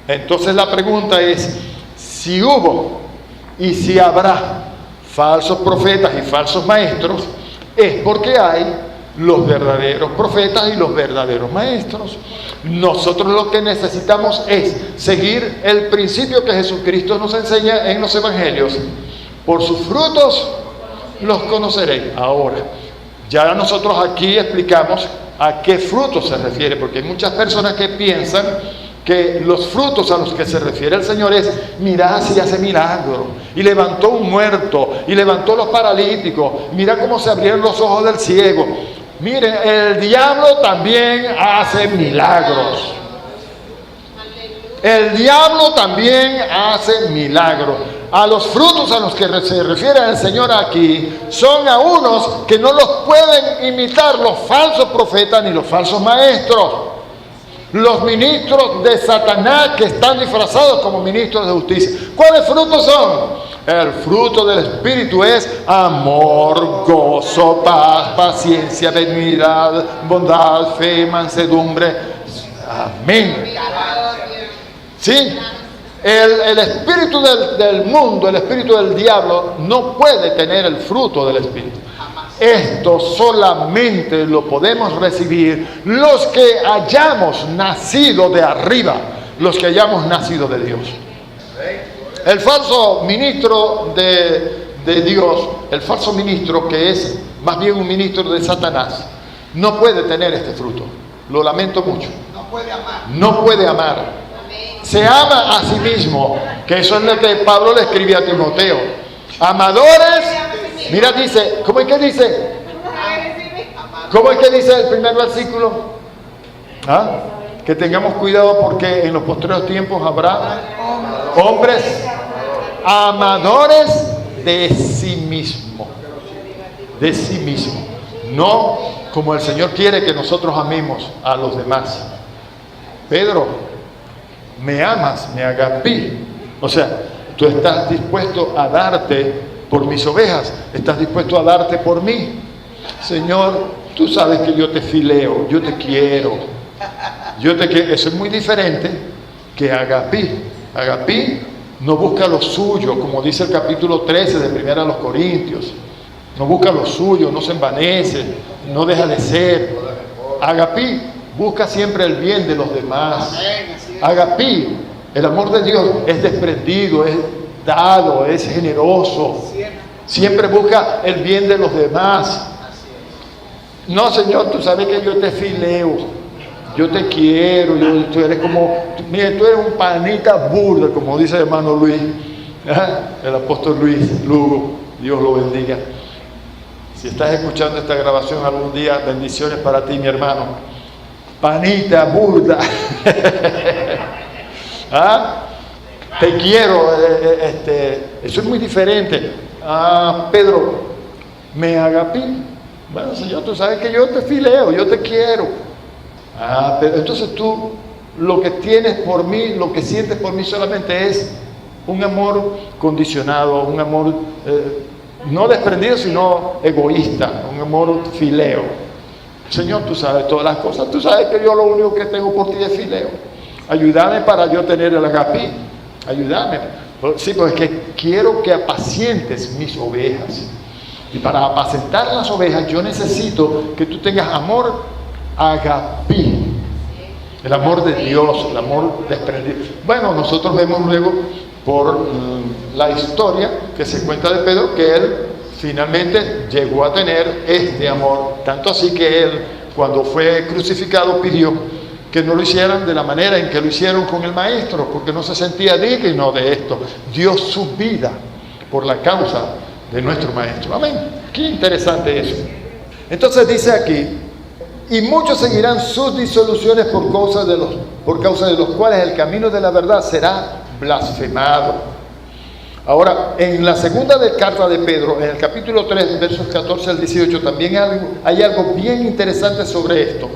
Entonces la pregunta es: si hubo y si habrá falsos profetas y falsos maestros, es porque hay los verdaderos profetas y los verdaderos maestros. Nosotros lo que necesitamos es seguir el principio que Jesucristo nos enseña en los evangelios: por sus frutos los conoceréis. Ahora, ya nosotros aquí explicamos a qué frutos se refiere, porque hay muchas personas que piensan que los frutos a los que se refiere el Señor es: mirá si hace milagro, y levantó un muerto, y levantó los paralíticos, mira cómo se abrieron los ojos del ciego. Miren, el diablo también hace milagros. El diablo también hace milagros. A los frutos a los que se refiere el Señor aquí son a unos que no los pueden imitar los falsos profetas ni los falsos maestros. Los ministros de Satanás que están disfrazados como ministros de justicia. ¿Cuáles frutos son? El fruto del Espíritu es amor, gozo, paz, paciencia, benignidad, bondad, fe, mansedumbre. Amén. ¿Sí? El espíritu del mundo, el espíritu del diablo, no puede tener el fruto del Espíritu. Esto solamente lo podemos recibir los que hayamos nacido de arriba, los que hayamos nacido de Dios. El falso ministro de Dios, el falso ministro que es más bien un ministro de Satanás, no puede tener este fruto. Lo lamento mucho. No puede amar. No puede amar. Se ama a sí mismo, que eso es lo que Pablo le escribe a Timoteo. Amadores, mira, dice, ¿cómo es que dice? ¿Cómo es que dice el primer versículo? ¿Ah? Que tengamos cuidado porque en los posteriores tiempos habrá hombres amadores de sí mismo. De sí mismo. No como el Señor quiere que nosotros amemos a los demás. Pedro, me amas, me agapí. O sea, tú estás dispuesto a darte por mis ovejas, estás dispuesto a darte por mí. Señor, tú sabes que yo te fileo, yo te quiero. Eso es muy diferente que agapí. Agapí no busca lo suyo, como dice el capítulo 13 de 1 a los Corintios. No busca lo suyo, no se envanece, no deja de ser. Agapí busca siempre el bien de los demás. Agapí, el amor de Dios es desprendido, es dado, es generoso. Siempre busca el bien de los demás. No, Señor, tú sabes que yo te fileo, yo te quiero, tú eres como, mira, tú eres un panita burda, como dice el hermano Luis, el apóstol Luis Lugo, Dios lo bendiga. Si estás escuchando esta grabación algún día, bendiciones para ti, mi hermano. Panita burda. ¿Ah? Te quiero, eso es muy diferente. Pedro, me agapí. Bueno, Señor, tú sabes que yo te fileo, yo te quiero. Pero entonces tú lo que tienes por mí, lo que sientes por mí solamente es un amor condicionado, un amor no desprendido, sino egoísta, un amor fileo. Señor, tú sabes todas las cosas, tú sabes que yo lo único que tengo por ti es fileo. Ayúdame para yo tener el agapí, ayúdame. Sí, pues es que quiero que apacientes mis ovejas. Y para apacentar las ovejas yo necesito que tú tengas amor agapí, el amor de Dios, el amor desprendido. Bueno, nosotros vemos luego por la historia que se cuenta de Pedro que él finalmente llegó a tener este amor, tanto así que él, cuando fue crucificado, pidió que no lo hicieran de la manera en que lo hicieron con el maestro, porque no se sentía digno de esto. Dio su vida por la causa de nuestro maestro. Amén. Qué interesante eso. Entonces dice aquí, y muchos seguirán sus disoluciones por causa de los cuales el camino de la verdad será blasfemado. Ahora, en la segunda carta de Pedro, en el capítulo 3, versos 14 al 18, también hay algo bien interesante sobre esto.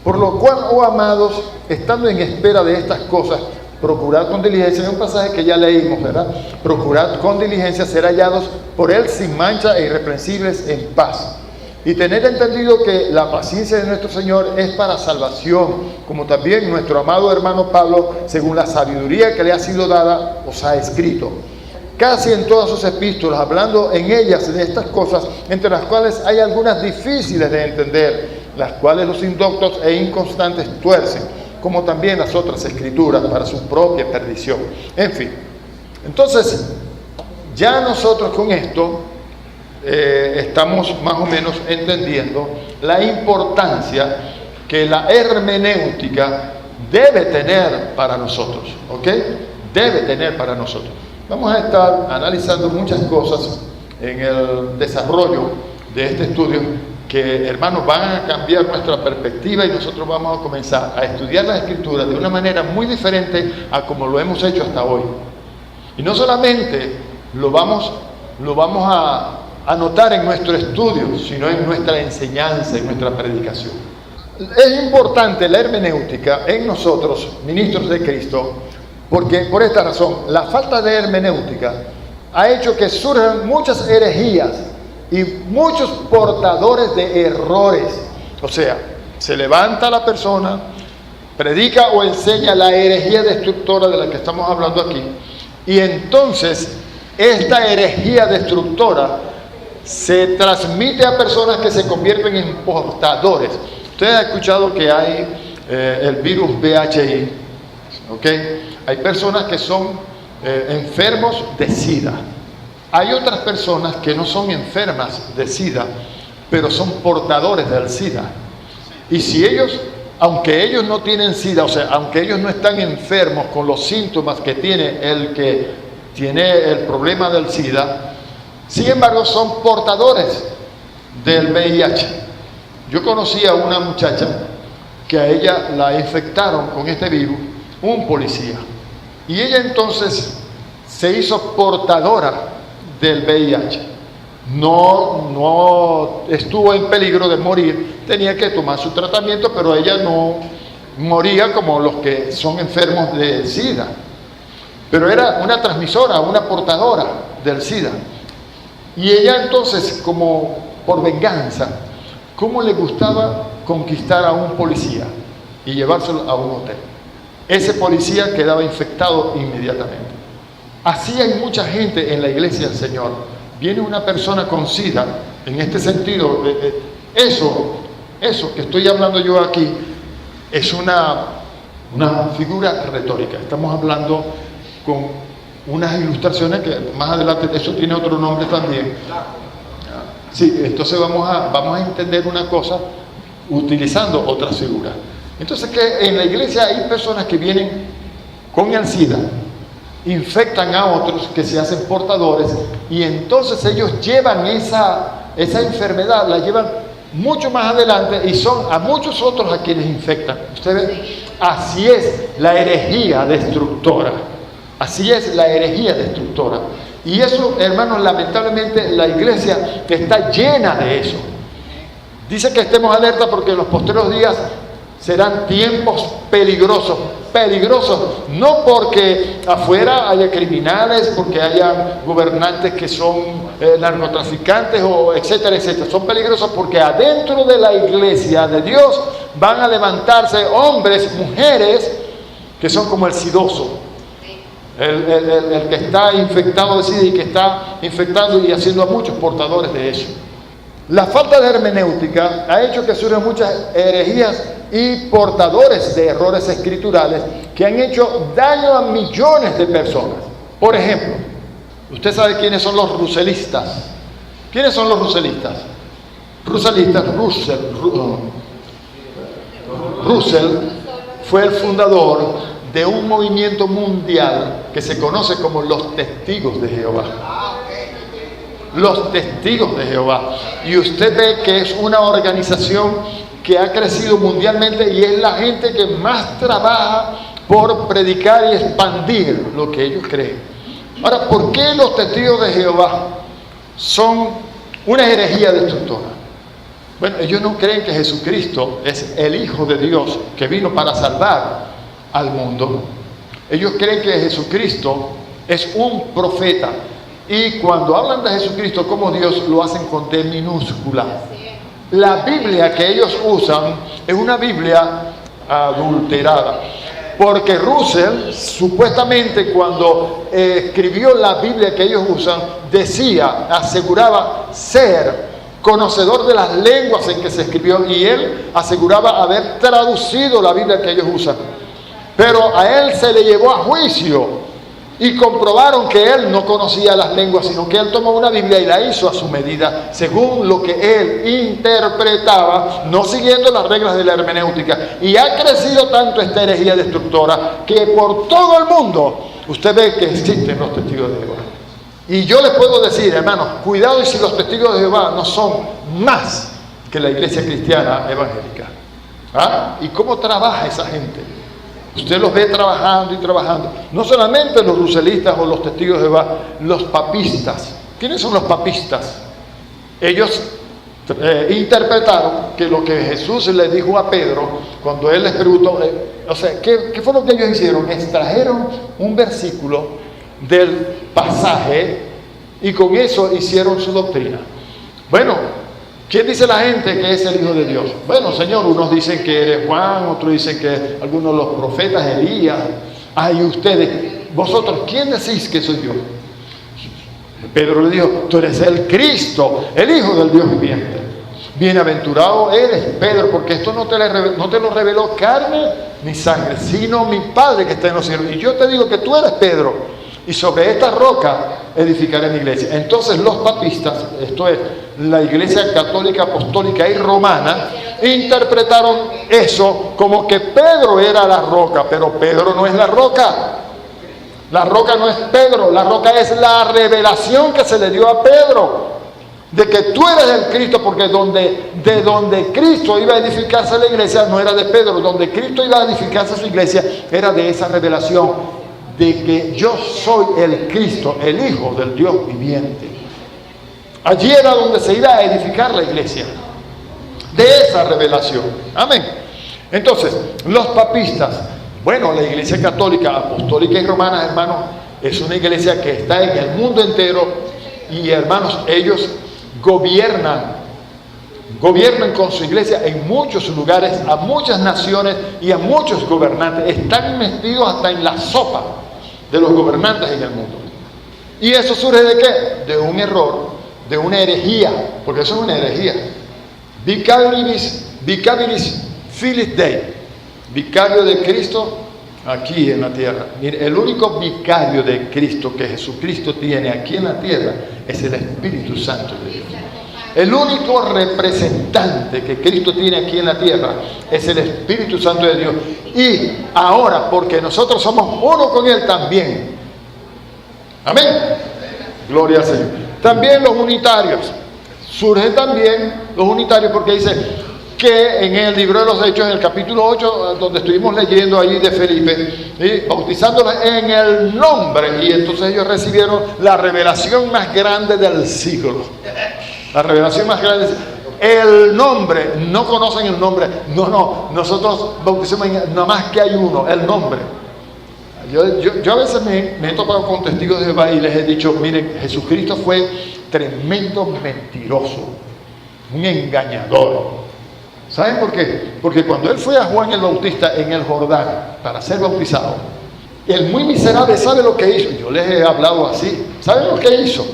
Por lo cual, oh amados, estando en espera de estas cosas, procurad con diligencia, es un pasaje que ya leímos, ¿verdad? Procurad con diligencia ser hallados por él sin mancha e irreprensibles en paz. Y tener entendido que la paciencia de nuestro Señor es para salvación, como también nuestro amado hermano Pablo, según la sabiduría que le ha sido dada, os ha escrito. Casi en todas sus epístolas, hablando en ellas de estas cosas, entre las cuales hay algunas difíciles de entender, las cuales los indoctos e inconstantes tuercen, como también las otras escrituras, para su propia perdición. En fin, entonces, ya nosotros con esto estamos más o menos entendiendo la importancia que la hermenéutica debe tener para nosotros, ¿ok? Debe tener para nosotros. Vamos a estar analizando muchas cosas en el desarrollo de este estudio que, hermanos, van a cambiar nuestra perspectiva y nosotros vamos a comenzar a estudiar las Escrituras de una manera muy diferente a como lo hemos hecho hasta hoy. Y no solamente lo vamos a notar en nuestro estudio, sino en nuestra enseñanza, en nuestra predicación. Es importante la hermenéutica en nosotros, ministros de Cristo, porque por esta razón, la falta de hermenéutica ha hecho que surjan muchas herejías y muchos portadores de errores. O sea, se levanta la persona, predica o enseña la herejía destructora de la que estamos hablando aquí, y entonces esta herejía destructora se transmite a personas que se convierten en portadores. Ustedes han escuchado que hay el virus VIH, ¿ok? Hay personas que son enfermos de SIDA. Hay otras personas que no son enfermas de SIDA, pero son portadores del SIDA. Y si ellos, aunque ellos no tienen SIDA, o sea, aunque ellos no están enfermos con los síntomas que tiene el que tiene el problema del SIDA, sin embargo son portadores del VIH. Yo conocí a una muchacha que a ella la infectaron con este virus, un policía. Y ella entonces se hizo portadora del VIH. No estuvo en peligro de morir, tenía que tomar su tratamiento, pero ella no moría como los que son enfermos de SIDA. Pero era una transmisora, una portadora del SIDA. Y ella entonces, como por venganza, ¿cómo le gustaba conquistar a un policía y llevárselo a un hotel? Ese policía quedaba infectado inmediatamente. Así hay mucha gente en la iglesia del Señor. Viene una persona con SIDA, en este sentido, eso que estoy hablando yo aquí, es una figura retórica. Estamos hablando con unas ilustraciones que más adelante, eso tiene otro nombre también. Sí, entonces vamos a entender una cosa utilizando otras figuras. Entonces, que en la iglesia hay personas que vienen con el SIDA, infectan a otros que se hacen portadores, y entonces ellos llevan esa enfermedad, la llevan mucho más adelante y son a muchos otros a quienes infectan. Ustedes ven, así es la herejía destructora. Así es la herejía destructora. Y eso, hermanos, lamentablemente la iglesia está llena de eso. Dice que estemos alerta porque en los posteriores días serán tiempos peligrosos. Peligrosos, no porque afuera haya criminales, porque haya gobernantes que son narcotraficantes, o etcétera, etcétera. Son peligrosos porque adentro de la iglesia de Dios van a levantarse hombres, mujeres, que son como el sidoso. El que está infectado de SIDA y que está infectando y haciendo a muchos portadores de eso. La falta de hermenéutica ha hecho que surjan muchas herejías y portadores de errores escriturales que han hecho daño a millones de personas. Por ejemplo, usted sabe quiénes son los ruselistas. ¿Quiénes son los russellistas? Russell fue el fundador de un movimiento mundial que se conoce como los Testigos de Jehová. Los Testigos de Jehová. Y usted ve que es una organización que ha crecido mundialmente y es la gente que más trabaja por predicar y expandir lo que ellos creen. Ahora, ¿por qué los Testigos de Jehová son una herejía destructora? Bueno, ellos no creen que Jesucristo es el Hijo de Dios que vino para salvar al mundo. Ellos creen que Jesucristo es un profeta. Y cuando hablan de Jesucristo como Dios, lo hacen con D minúscula. La Biblia que ellos usan es una Biblia adulterada. Porque Russell, supuestamente, cuando escribió la Biblia que ellos usan, aseguraba ser conocedor de las lenguas en que se escribió, y él aseguraba haber traducido la Biblia que ellos usan. Pero a él se le llevó a juicio y comprobaron que él no conocía las lenguas, sino que él tomó una Biblia y la hizo a su medida, según lo que él interpretaba, no siguiendo las reglas de la hermenéutica. Y ha crecido tanto esta herejía destructora que por todo el mundo usted ve que existen los testigos de Jehová. Y yo les puedo decir, hermanos, cuidado si los testigos de Jehová no son más que la iglesia cristiana evangélica. ¿Ah? ¿Y cómo trabaja esa gente? Usted los ve trabajando y trabajando. No solamente los russellistas o los testigos de Jehová, los papistas. ¿Quiénes son los papistas? Ellos interpretaron que lo que Jesús le dijo a Pedro cuando él les preguntó, ¿qué fue lo que ellos hicieron? Extrajeron un versículo del pasaje y con eso hicieron su doctrina. Bueno, ¿quién dice la gente que es el Hijo de Dios? Bueno, Señor, unos dicen que eres Juan, otros dicen que algunos de los profetas, Elías. Ay, ustedes, vosotros, ¿quién decís que soy yo? Pedro le dijo, tú eres el Cristo, el Hijo del Dios viviente. Bienaventurado eres, Pedro, porque esto no te lo reveló carne ni sangre, sino mi Padre que está en los cielos. Y yo te digo que tú eres Pedro, y sobre esta roca edificaré mi iglesia. Entonces los papistas, esto es la iglesia católica, apostólica y romana, interpretaron eso como que Pedro era la roca, pero Pedro no es la roca. La roca no es Pedro, la roca es la revelación que se le dio a Pedro, de que tú eres el Cristo, porque de donde Cristo iba a edificarse la iglesia no era de Pedro, donde Cristo iba a edificarse su iglesia era de esa revelación, de que yo soy el Cristo, el Hijo del Dios viviente. Allí era donde se iba a edificar la iglesia, de esa revelación. Amén. Entonces, los papistas, bueno, la iglesia católica, apostólica y romana, hermanos, es una iglesia que está en el mundo entero y, hermanos, ellos gobiernan con su iglesia en muchos lugares, a muchas naciones y a muchos gobernantes. Están metidos hasta en la sopa de los gobernantes en el mundo. ¿Y eso surge de qué? De un error, de una herejía, porque eso es una herejía. Vicabilis Filis Dei, vicario de Cristo aquí en la tierra. Mire, el único vicario de Cristo que Jesucristo tiene aquí en la tierra es el Espíritu Santo de Dios. El único representante que Cristo tiene aquí en la tierra es el Espíritu Santo de Dios. Y ahora, porque nosotros somos uno con Él también. Amén. Gloria al Señor. También los unitarios. Surgen también los unitarios porque dice que en el libro de los Hechos, en el capítulo 8, donde estuvimos leyendo ahí de Felipe, bautizándolos en el nombre, y entonces ellos recibieron la revelación más grande del siglo. La revelación más grande, el nombre, no conocen el nombre, nosotros bautizamos nada más que hay uno, el nombre. Yo a veces me he topado con testigos de Jehová y les he dicho, miren, Jesucristo fue tremendo mentiroso, un engañador. ¿Saben por qué? Porque cuando él fue a Juan el Bautista en el Jordán para ser bautizado, el muy miserable sabe lo que hizo. Yo les he hablado así. ¿Saben lo que hizo?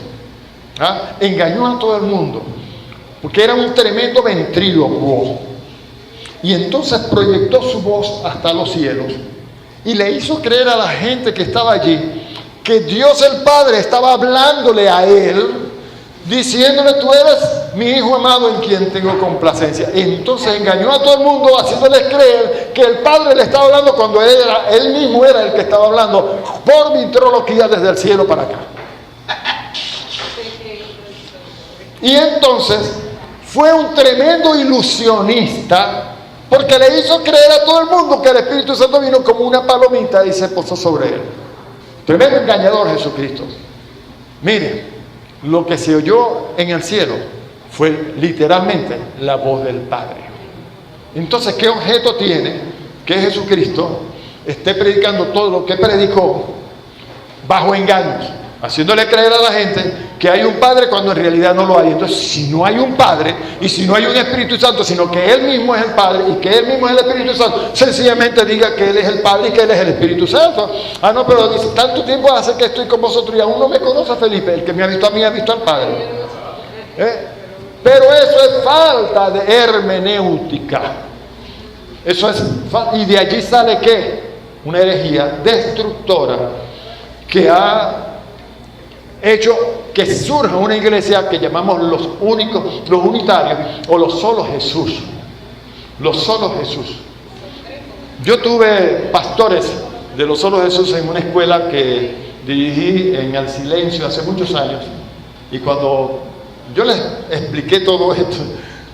Engañó a todo el mundo, porque era un tremendo ventrílocuo. Y entonces proyectó su voz hasta los cielos y le hizo creer a la gente que estaba allí que Dios el Padre estaba hablándole a él diciéndole: tú eres mi hijo amado en quien tengo complacencia. Entonces engañó a todo el mundo, haciéndoles creer que el Padre le estaba hablando cuando él mismo era el que estaba hablando por ventriloquía desde el cielo para acá. Y entonces fue un tremendo ilusionista, porque le hizo creer a todo el mundo que el Espíritu Santo vino como una palomita y se posó sobre él. Tremendo engañador Jesucristo. Miren, lo que se oyó en el cielo fue literalmente la voz del Padre. Entonces, ¿qué objeto tiene que Jesucristo esté predicando todo lo que predicó bajo engaños, haciéndole creer a la gente que hay un Padre cuando en realidad no lo hay? Entonces, si no hay un Padre y si no hay un Espíritu Santo, sino que Él mismo es el Padre y que Él mismo es el Espíritu Santo, sencillamente diga que Él es el Padre y que Él es el Espíritu Santo. Ah, no, pero dice: tanto tiempo hace que estoy con vosotros y aún no me conoce, Felipe. El que me ha visto a mí ha visto al Padre. Pero eso es falta de hermenéutica. Eso es, y de allí sale ¿qué? Una herejía destructora que ha hecho que surja una iglesia que llamamos los unitarios, o los solo Jesús. Los solo Jesús. Yo tuve pastores de los solo Jesús en una escuela que dirigí en El Silencio hace muchos años, y cuando yo les expliqué todo esto,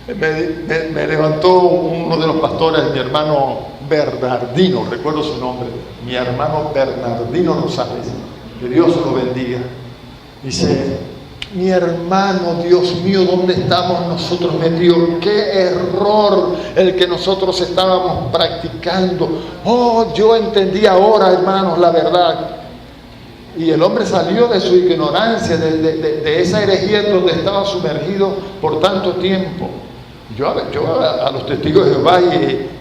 me levantó uno de los pastores, mi hermano Bernardino, recuerdo su nombre, mi hermano Bernardino Rosales, que Dios lo bendiga. Dice: mi hermano, Dios mío, ¿dónde estamos nosotros metidos? ¡Qué error el que nosotros estábamos practicando! Oh, yo entendí ahora, hermanos, la verdad. Y el hombre salió de su ignorancia, de esa herejía en donde estaba sumergido por tanto tiempo. Yo a los testigos de Jehová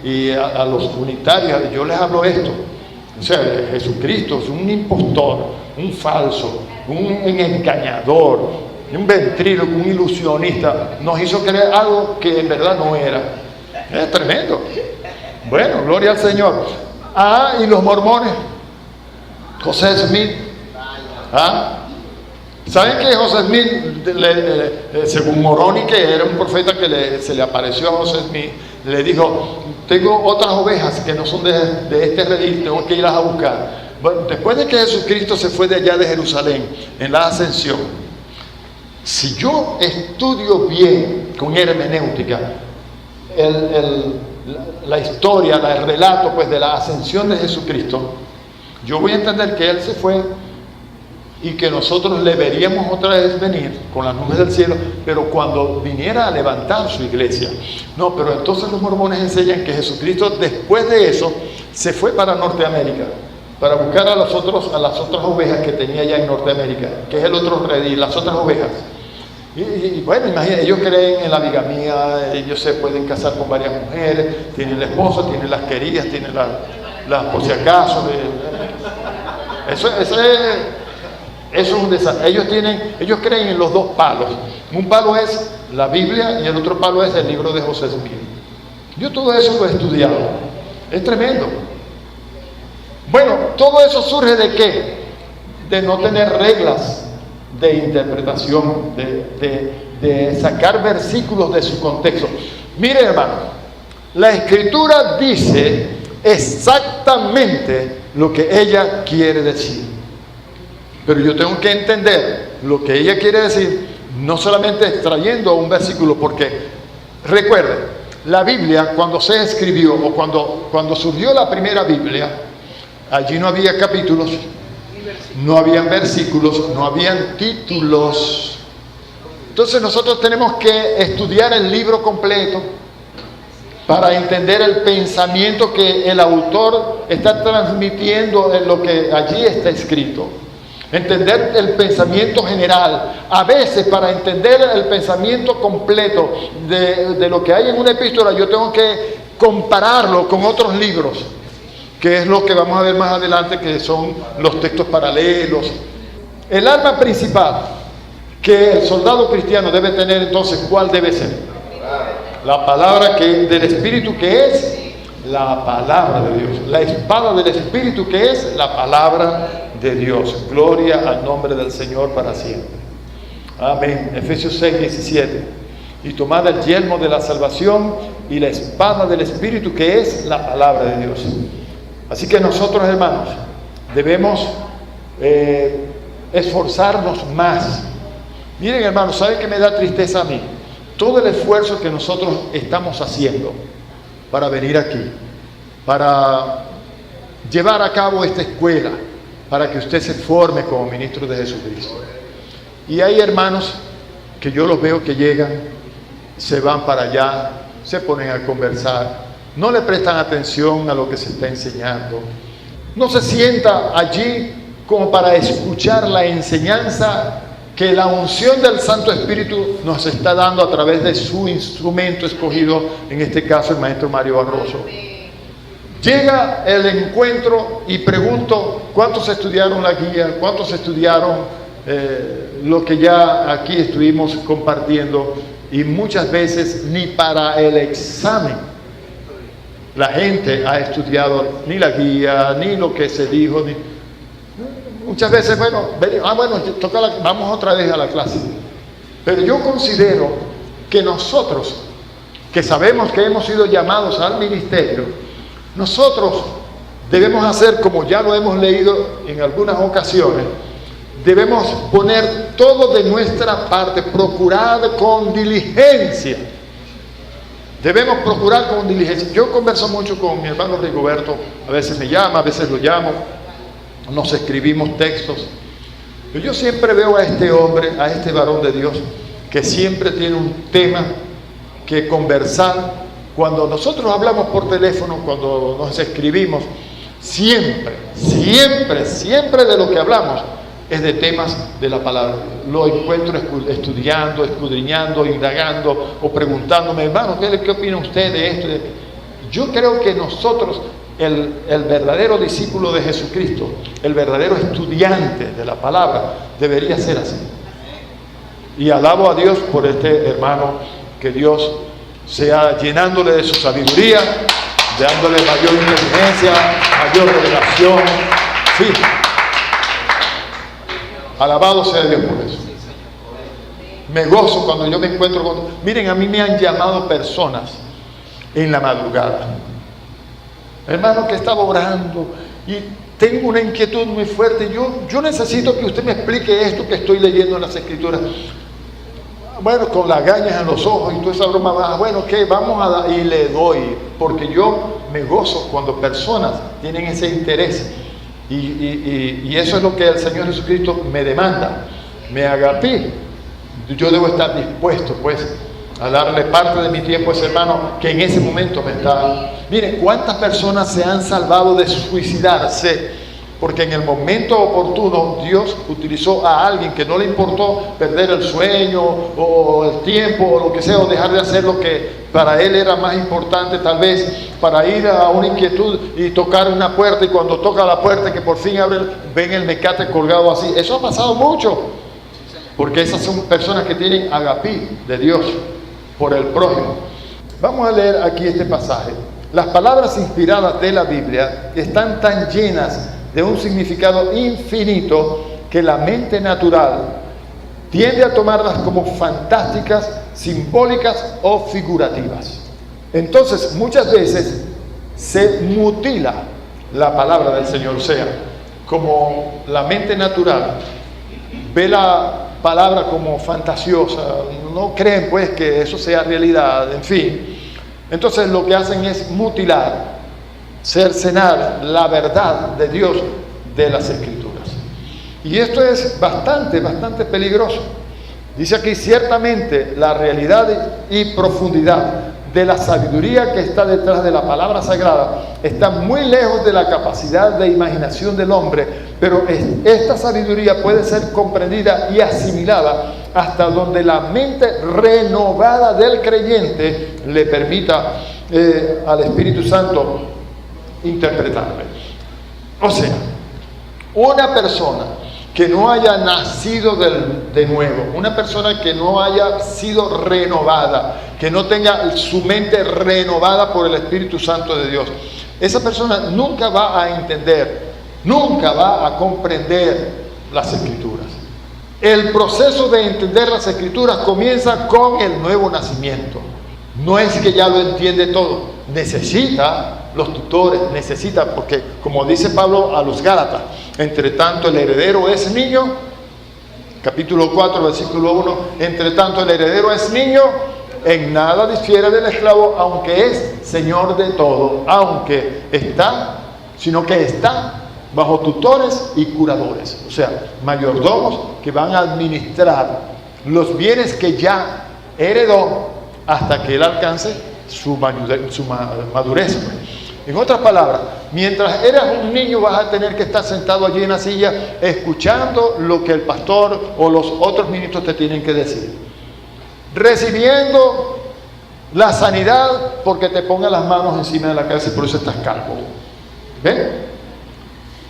y a los unitarios, yo les hablo esto. O sea, Jesucristo es un impostor, un falso, un engañador, un ventríloco, un ilusionista. Nos hizo creer algo que en verdad no era. Es tremendo. Bueno, gloria al Señor. Ah, y los mormones. José Smith. ¿Ah? ¿Saben que José Smith, según Moroni, que era un profeta que se le apareció a José Smith, le dijo: tengo otras ovejas que no son de este redil, tengo que irlas a buscar? Bueno, después de que Jesucristo se fue de allá de Jerusalén en la ascensión, si yo estudio bien con hermenéutica la historia, el relato pues de la ascensión de Jesucristo, yo voy a entender que Él se fue y que nosotros le veríamos otra vez venir con las nubes del cielo, pero cuando viniera a levantar su iglesia. No, pero entonces los mormones enseñan que Jesucristo después de eso se fue para Norteamérica, para buscar a las otras ovejas que tenía ya en Norteamérica, que es el otro redil, las otras ovejas. Y bueno, imagínense, ellos creen en la bigamía, ellos se pueden casar con varias mujeres, tienen la esposa, tienen las queridas, tienen las por si acaso. Eso es un desastre. Ellos creen en los dos palos. Un palo es la Biblia y el otro palo es el libro de José Smith. Yo todo eso lo he estudiado. Es tremendo. Bueno, todo eso surge ¿de qué? De no tener reglas de interpretación, de sacar versículos de su contexto. Mire, hermano, la Escritura dice exactamente lo que ella quiere decir. Pero yo tengo que entender lo que ella quiere decir, no solamente extrayendo un versículo, porque recuerden, la Biblia cuando se escribió o cuando surgió la primera Biblia, allí no había capítulos, no habían versículos, no habían títulos. Entonces nosotros tenemos que estudiar el libro completo para entender el pensamiento que el autor está transmitiendo en lo que allí está escrito. Entender el pensamiento general. A veces, para entender el pensamiento completo de lo que hay en una epístola, yo tengo que compararlo con otros libros, que es lo que vamos a ver más adelante, que son los textos paralelos. El arma principal que el soldado cristiano debe tener, entonces, ¿cuál debe ser? La palabra del Espíritu, que es la palabra de Dios. La espada del Espíritu, que es la palabra de Dios. Gloria al nombre del Señor para siempre. Amén. Efesios 6, 17. Y tomad el yelmo de la salvación y la espada del Espíritu, que es la palabra de Dios. Así que nosotros, hermanos, debemos esforzarnos más. Miren, hermanos, ¿saben qué me da tristeza a mí? Todo el esfuerzo que nosotros estamos haciendo para venir aquí, para llevar a cabo esta escuela, para que usted se forme como ministro de Jesucristo. Y hay hermanos que yo los veo que llegan, se van para allá, se ponen a conversar, no le prestan atención a lo que se está enseñando, no se sienta allí como para escuchar la enseñanza que la unción del Santo Espíritu nos está dando a través de su instrumento escogido, en este caso el maestro Mario Barroso. Llega el encuentro y pregunto, ¿cuántos estudiaron la guía? ¿Cuántos estudiaron lo que ya aquí estuvimos compartiendo? Y muchas veces ni para el examen la gente ha estudiado ni la guía, ni lo que se dijo. Muchas veces, vamos otra vez a la clase. Pero yo considero que nosotros, que sabemos que hemos sido llamados al ministerio, nosotros debemos hacer, como ya lo hemos leído en algunas ocasiones, debemos poner todo de nuestra parte, procurar con diligencia. Debemos procurar con diligencia. Yo converso mucho con mi hermano Rigoberto, a veces me llama, a veces lo llamo, nos escribimos textos. Pero yo siempre veo a este hombre, a este varón de Dios, que siempre tiene un tema que conversar. Cuando nosotros hablamos por teléfono, cuando nos escribimos, siempre de lo que hablamos es de temas de la palabra. Lo encuentro estudiando, escudriñando, indagando o preguntándome, hermano, ¿qué opina usted de esto? Yo creo que nosotros, el verdadero discípulo de Jesucristo, el verdadero estudiante de la palabra, debería ser así. Y alabo a Dios por este hermano, que Dios sea llenándole de su sabiduría, dándole mayor inteligencia, mayor revelación. Sí. Alabado sea Dios por eso. Me gozo cuando yo me encuentro con... Miren, a mí me han llamado personas en la madrugada. Hermano, que estaba orando y tengo una inquietud muy fuerte. Yo necesito que usted me explique esto que estoy leyendo en las Escrituras. Bueno, con las gañas en los ojos y toda esa broma baja. Bueno, ¿qué? Vamos a dar. Y le doy. Porque yo me gozo cuando personas tienen ese interés. Y eso es lo que el Señor Jesucristo me demanda. Me agapé. Yo debo estar dispuesto, pues, a darle parte de mi tiempo a ese hermano que en ese momento me está... Miren, ¿cuántas personas se han salvado de suicidarse? Porque en el momento oportuno Dios utilizó a alguien que no le importó perder el sueño o el tiempo o lo que sea, o dejar de hacer lo que para él era más importante, tal vez para ir a una inquietud y tocar una puerta, y cuando toca la puerta que por fin abre, ven el mecate colgado así. Eso ha pasado mucho, porque esas son personas que tienen agapí de Dios por el prójimo. Vamos a leer aquí este pasaje. Las palabras inspiradas de la Biblia están tan llenas de un significado infinito que la mente natural tiende a tomarlas como fantásticas, simbólicas o figurativas. Entonces, muchas veces se mutila la palabra del Señor. O sea, como la mente natural ve la palabra como fantasiosa, no creen pues que eso sea realidad, en fin. Entonces lo que hacen es mutilar, cercenar la verdad de Dios de las Escrituras. Y esto es bastante peligroso. Dice aquí, ciertamente la realidad y profundidad de la sabiduría que está detrás de la palabra sagrada está muy lejos de la capacidad de imaginación del hombre, pero esta sabiduría puede ser comprendida y asimilada hasta donde la mente renovada del creyente le permita al Espíritu Santo interpretarla. O sea, una persona que no haya nacido de nuevo, una persona que no haya sido renovada, que no tenga su mente renovada por el Espíritu Santo de Dios, esa persona nunca va a entender, nunca va a comprender las Escrituras. El proceso de entender las Escrituras comienza con el nuevo nacimiento. No es que ya lo entiende todo, necesita los tutores, necesita, porque como dice Pablo a los Gálatas, entre tanto el heredero es niño, capítulo 4, versículo 1, entre tanto el heredero es niño, en nada difiere del esclavo, aunque es señor de todo, sino que está bajo tutores y curadores, o sea, mayordomos que van a administrar los bienes que ya heredó hasta que él alcance su madurez. En otras palabras, mientras eres un niño vas a tener que estar sentado allí en la silla escuchando lo que el pastor o los otros ministros te tienen que decir, recibiendo la sanidad porque te pongan las manos encima de la cabeza y por eso estás calvo. ¿Ven?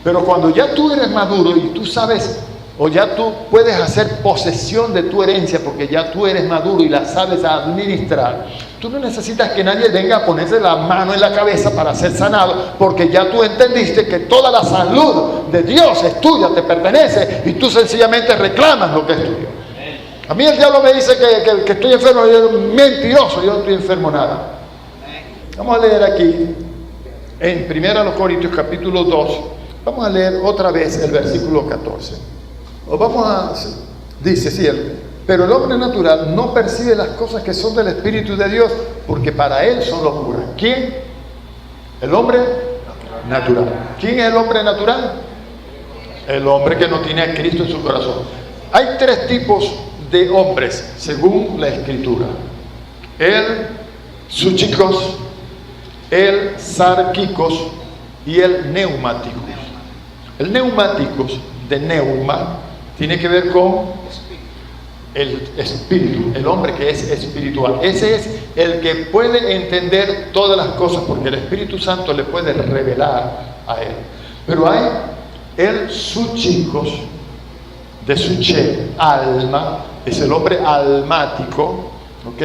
Pero cuando ya tú eres maduro y tú sabes, o ya tú puedes hacer posesión de tu herencia porque ya tú eres maduro y la sabes administrar, tú no necesitas que nadie venga a ponerse la mano en la cabeza para ser sanado, porque ya tú entendiste que toda la salud de Dios es tuya, te pertenece, y tú sencillamente reclamas lo que es tuyo. A mí el diablo me dice que estoy enfermo, yo soy mentiroso, yo no estoy enfermo nada. Vamos a leer aquí en 1 Corintios capítulo 2, vamos a leer otra vez el versículo 14. Pero el hombre natural no percibe las cosas que son del Espíritu de Dios, porque para él son locura. ¿Quién? El hombre natural. ¿Quién es el hombre natural? El hombre que no tiene a Cristo en su corazón. Hay tres tipos de hombres, según la Escritura: el suchicos, el sarquicos y el neumáticos. El neumáticos, de neuma, tiene que ver con el espíritu, el hombre que es espiritual. Ese es el que puede entender todas las cosas, porque el Espíritu Santo le puede revelar a él. Pero hay el suchicos, de suche, alma, es el hombre almático, ¿ok?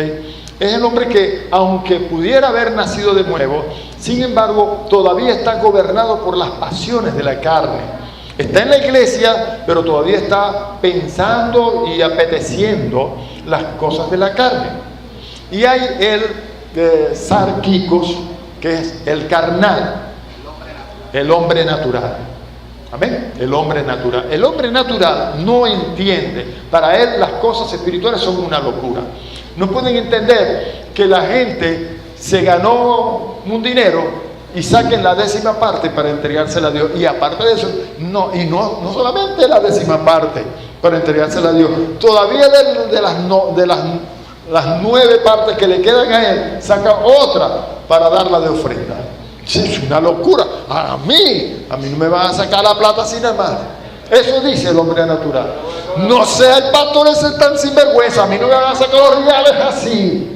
Es el hombre que, aunque pudiera haber nacido de nuevo, sin embargo, todavía está gobernado por las pasiones de la carne. Está en la iglesia, pero todavía está pensando y apeteciendo las cosas de la carne. Y hay el sarquicos, que es el carnal, el hombre natural. Amén. El hombre natural. El hombre natural no entiende. Para él las cosas espirituales son una locura. No pueden entender que la gente se ganó un dinero y saquen la 10ª parte para entregársela a Dios. Y aparte de eso, no solamente la 10ª parte para entregársela a Dios, todavía de las 9 partes que le quedan a él, saca otra para darla de ofrenda. Es una locura. A mí no me van a sacar la plata así nada más. Eso dice el hombre natural. No sea el pastor ese tan sinvergüenza, a mí no me van a sacar los reales así.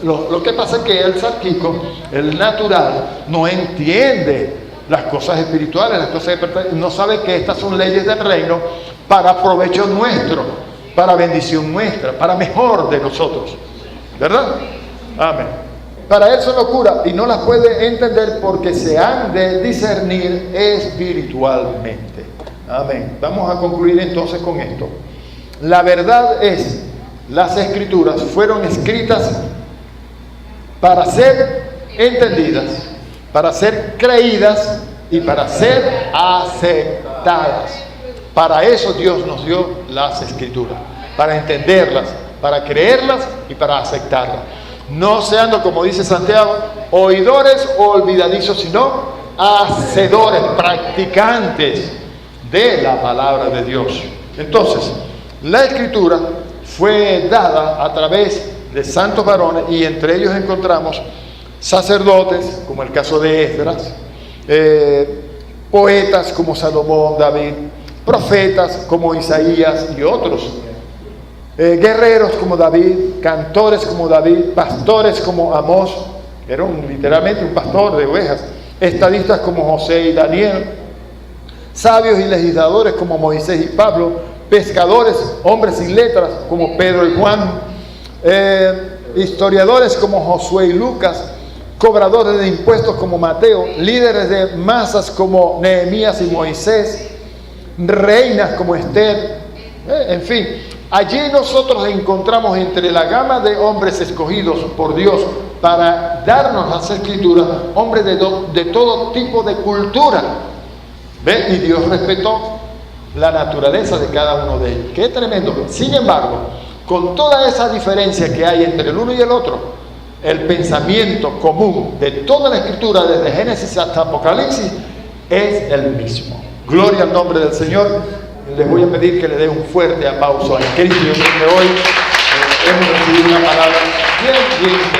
Lo que pasa es que el sarquico, el natural, no entiende las cosas espirituales, las cosas no sabe que estas son leyes del reino para provecho nuestro, para bendición nuestra, para mejor de nosotros, ¿verdad? Amén. Para él son locura y no las puede entender porque se han de discernir espiritualmente. Amén. Vamos a concluir entonces con esto. La verdad es, las Escrituras fueron escritas para ser entendidas, para ser creídas y para ser aceptadas. Para eso Dios nos dio las Escrituras, para entenderlas, para creerlas y para aceptarlas. No sean, como dice Santiago, oidores o olvidadizos, sino hacedores, practicantes de la palabra de Dios. Entonces, la Escritura fue dada a través de santos varones, y entre ellos encontramos sacerdotes, como el caso de Esdras, poetas como Salomón, David, profetas como Isaías y otros, guerreros como David, cantores como David, pastores como Amós, era literalmente un pastor de ovejas, estadistas como José y Daniel, sabios y legisladores como Moisés y Pablo, pescadores, hombres sin letras como Pedro y Juan, historiadores como Josué y Lucas, cobradores de impuestos como Mateo, líderes de masas como Nehemías y Moisés, reinas como Esther, En fin, allí nosotros encontramos entre la gama de hombres escogidos por Dios para darnos las escrituras, hombres de todo tipo de cultura. ¿Ve? Y Dios respetó la naturaleza de cada uno de ellos. ¡Qué tremendo! Sin embargo, con toda esa diferencia que hay entre el uno y el otro, el pensamiento común de toda la escritura, desde Génesis hasta Apocalipsis, es el mismo. Gloria al nombre del Señor. Les voy a pedir que le den un fuerte aplauso a Cristo, porque hoy hemos recibido una palabra bien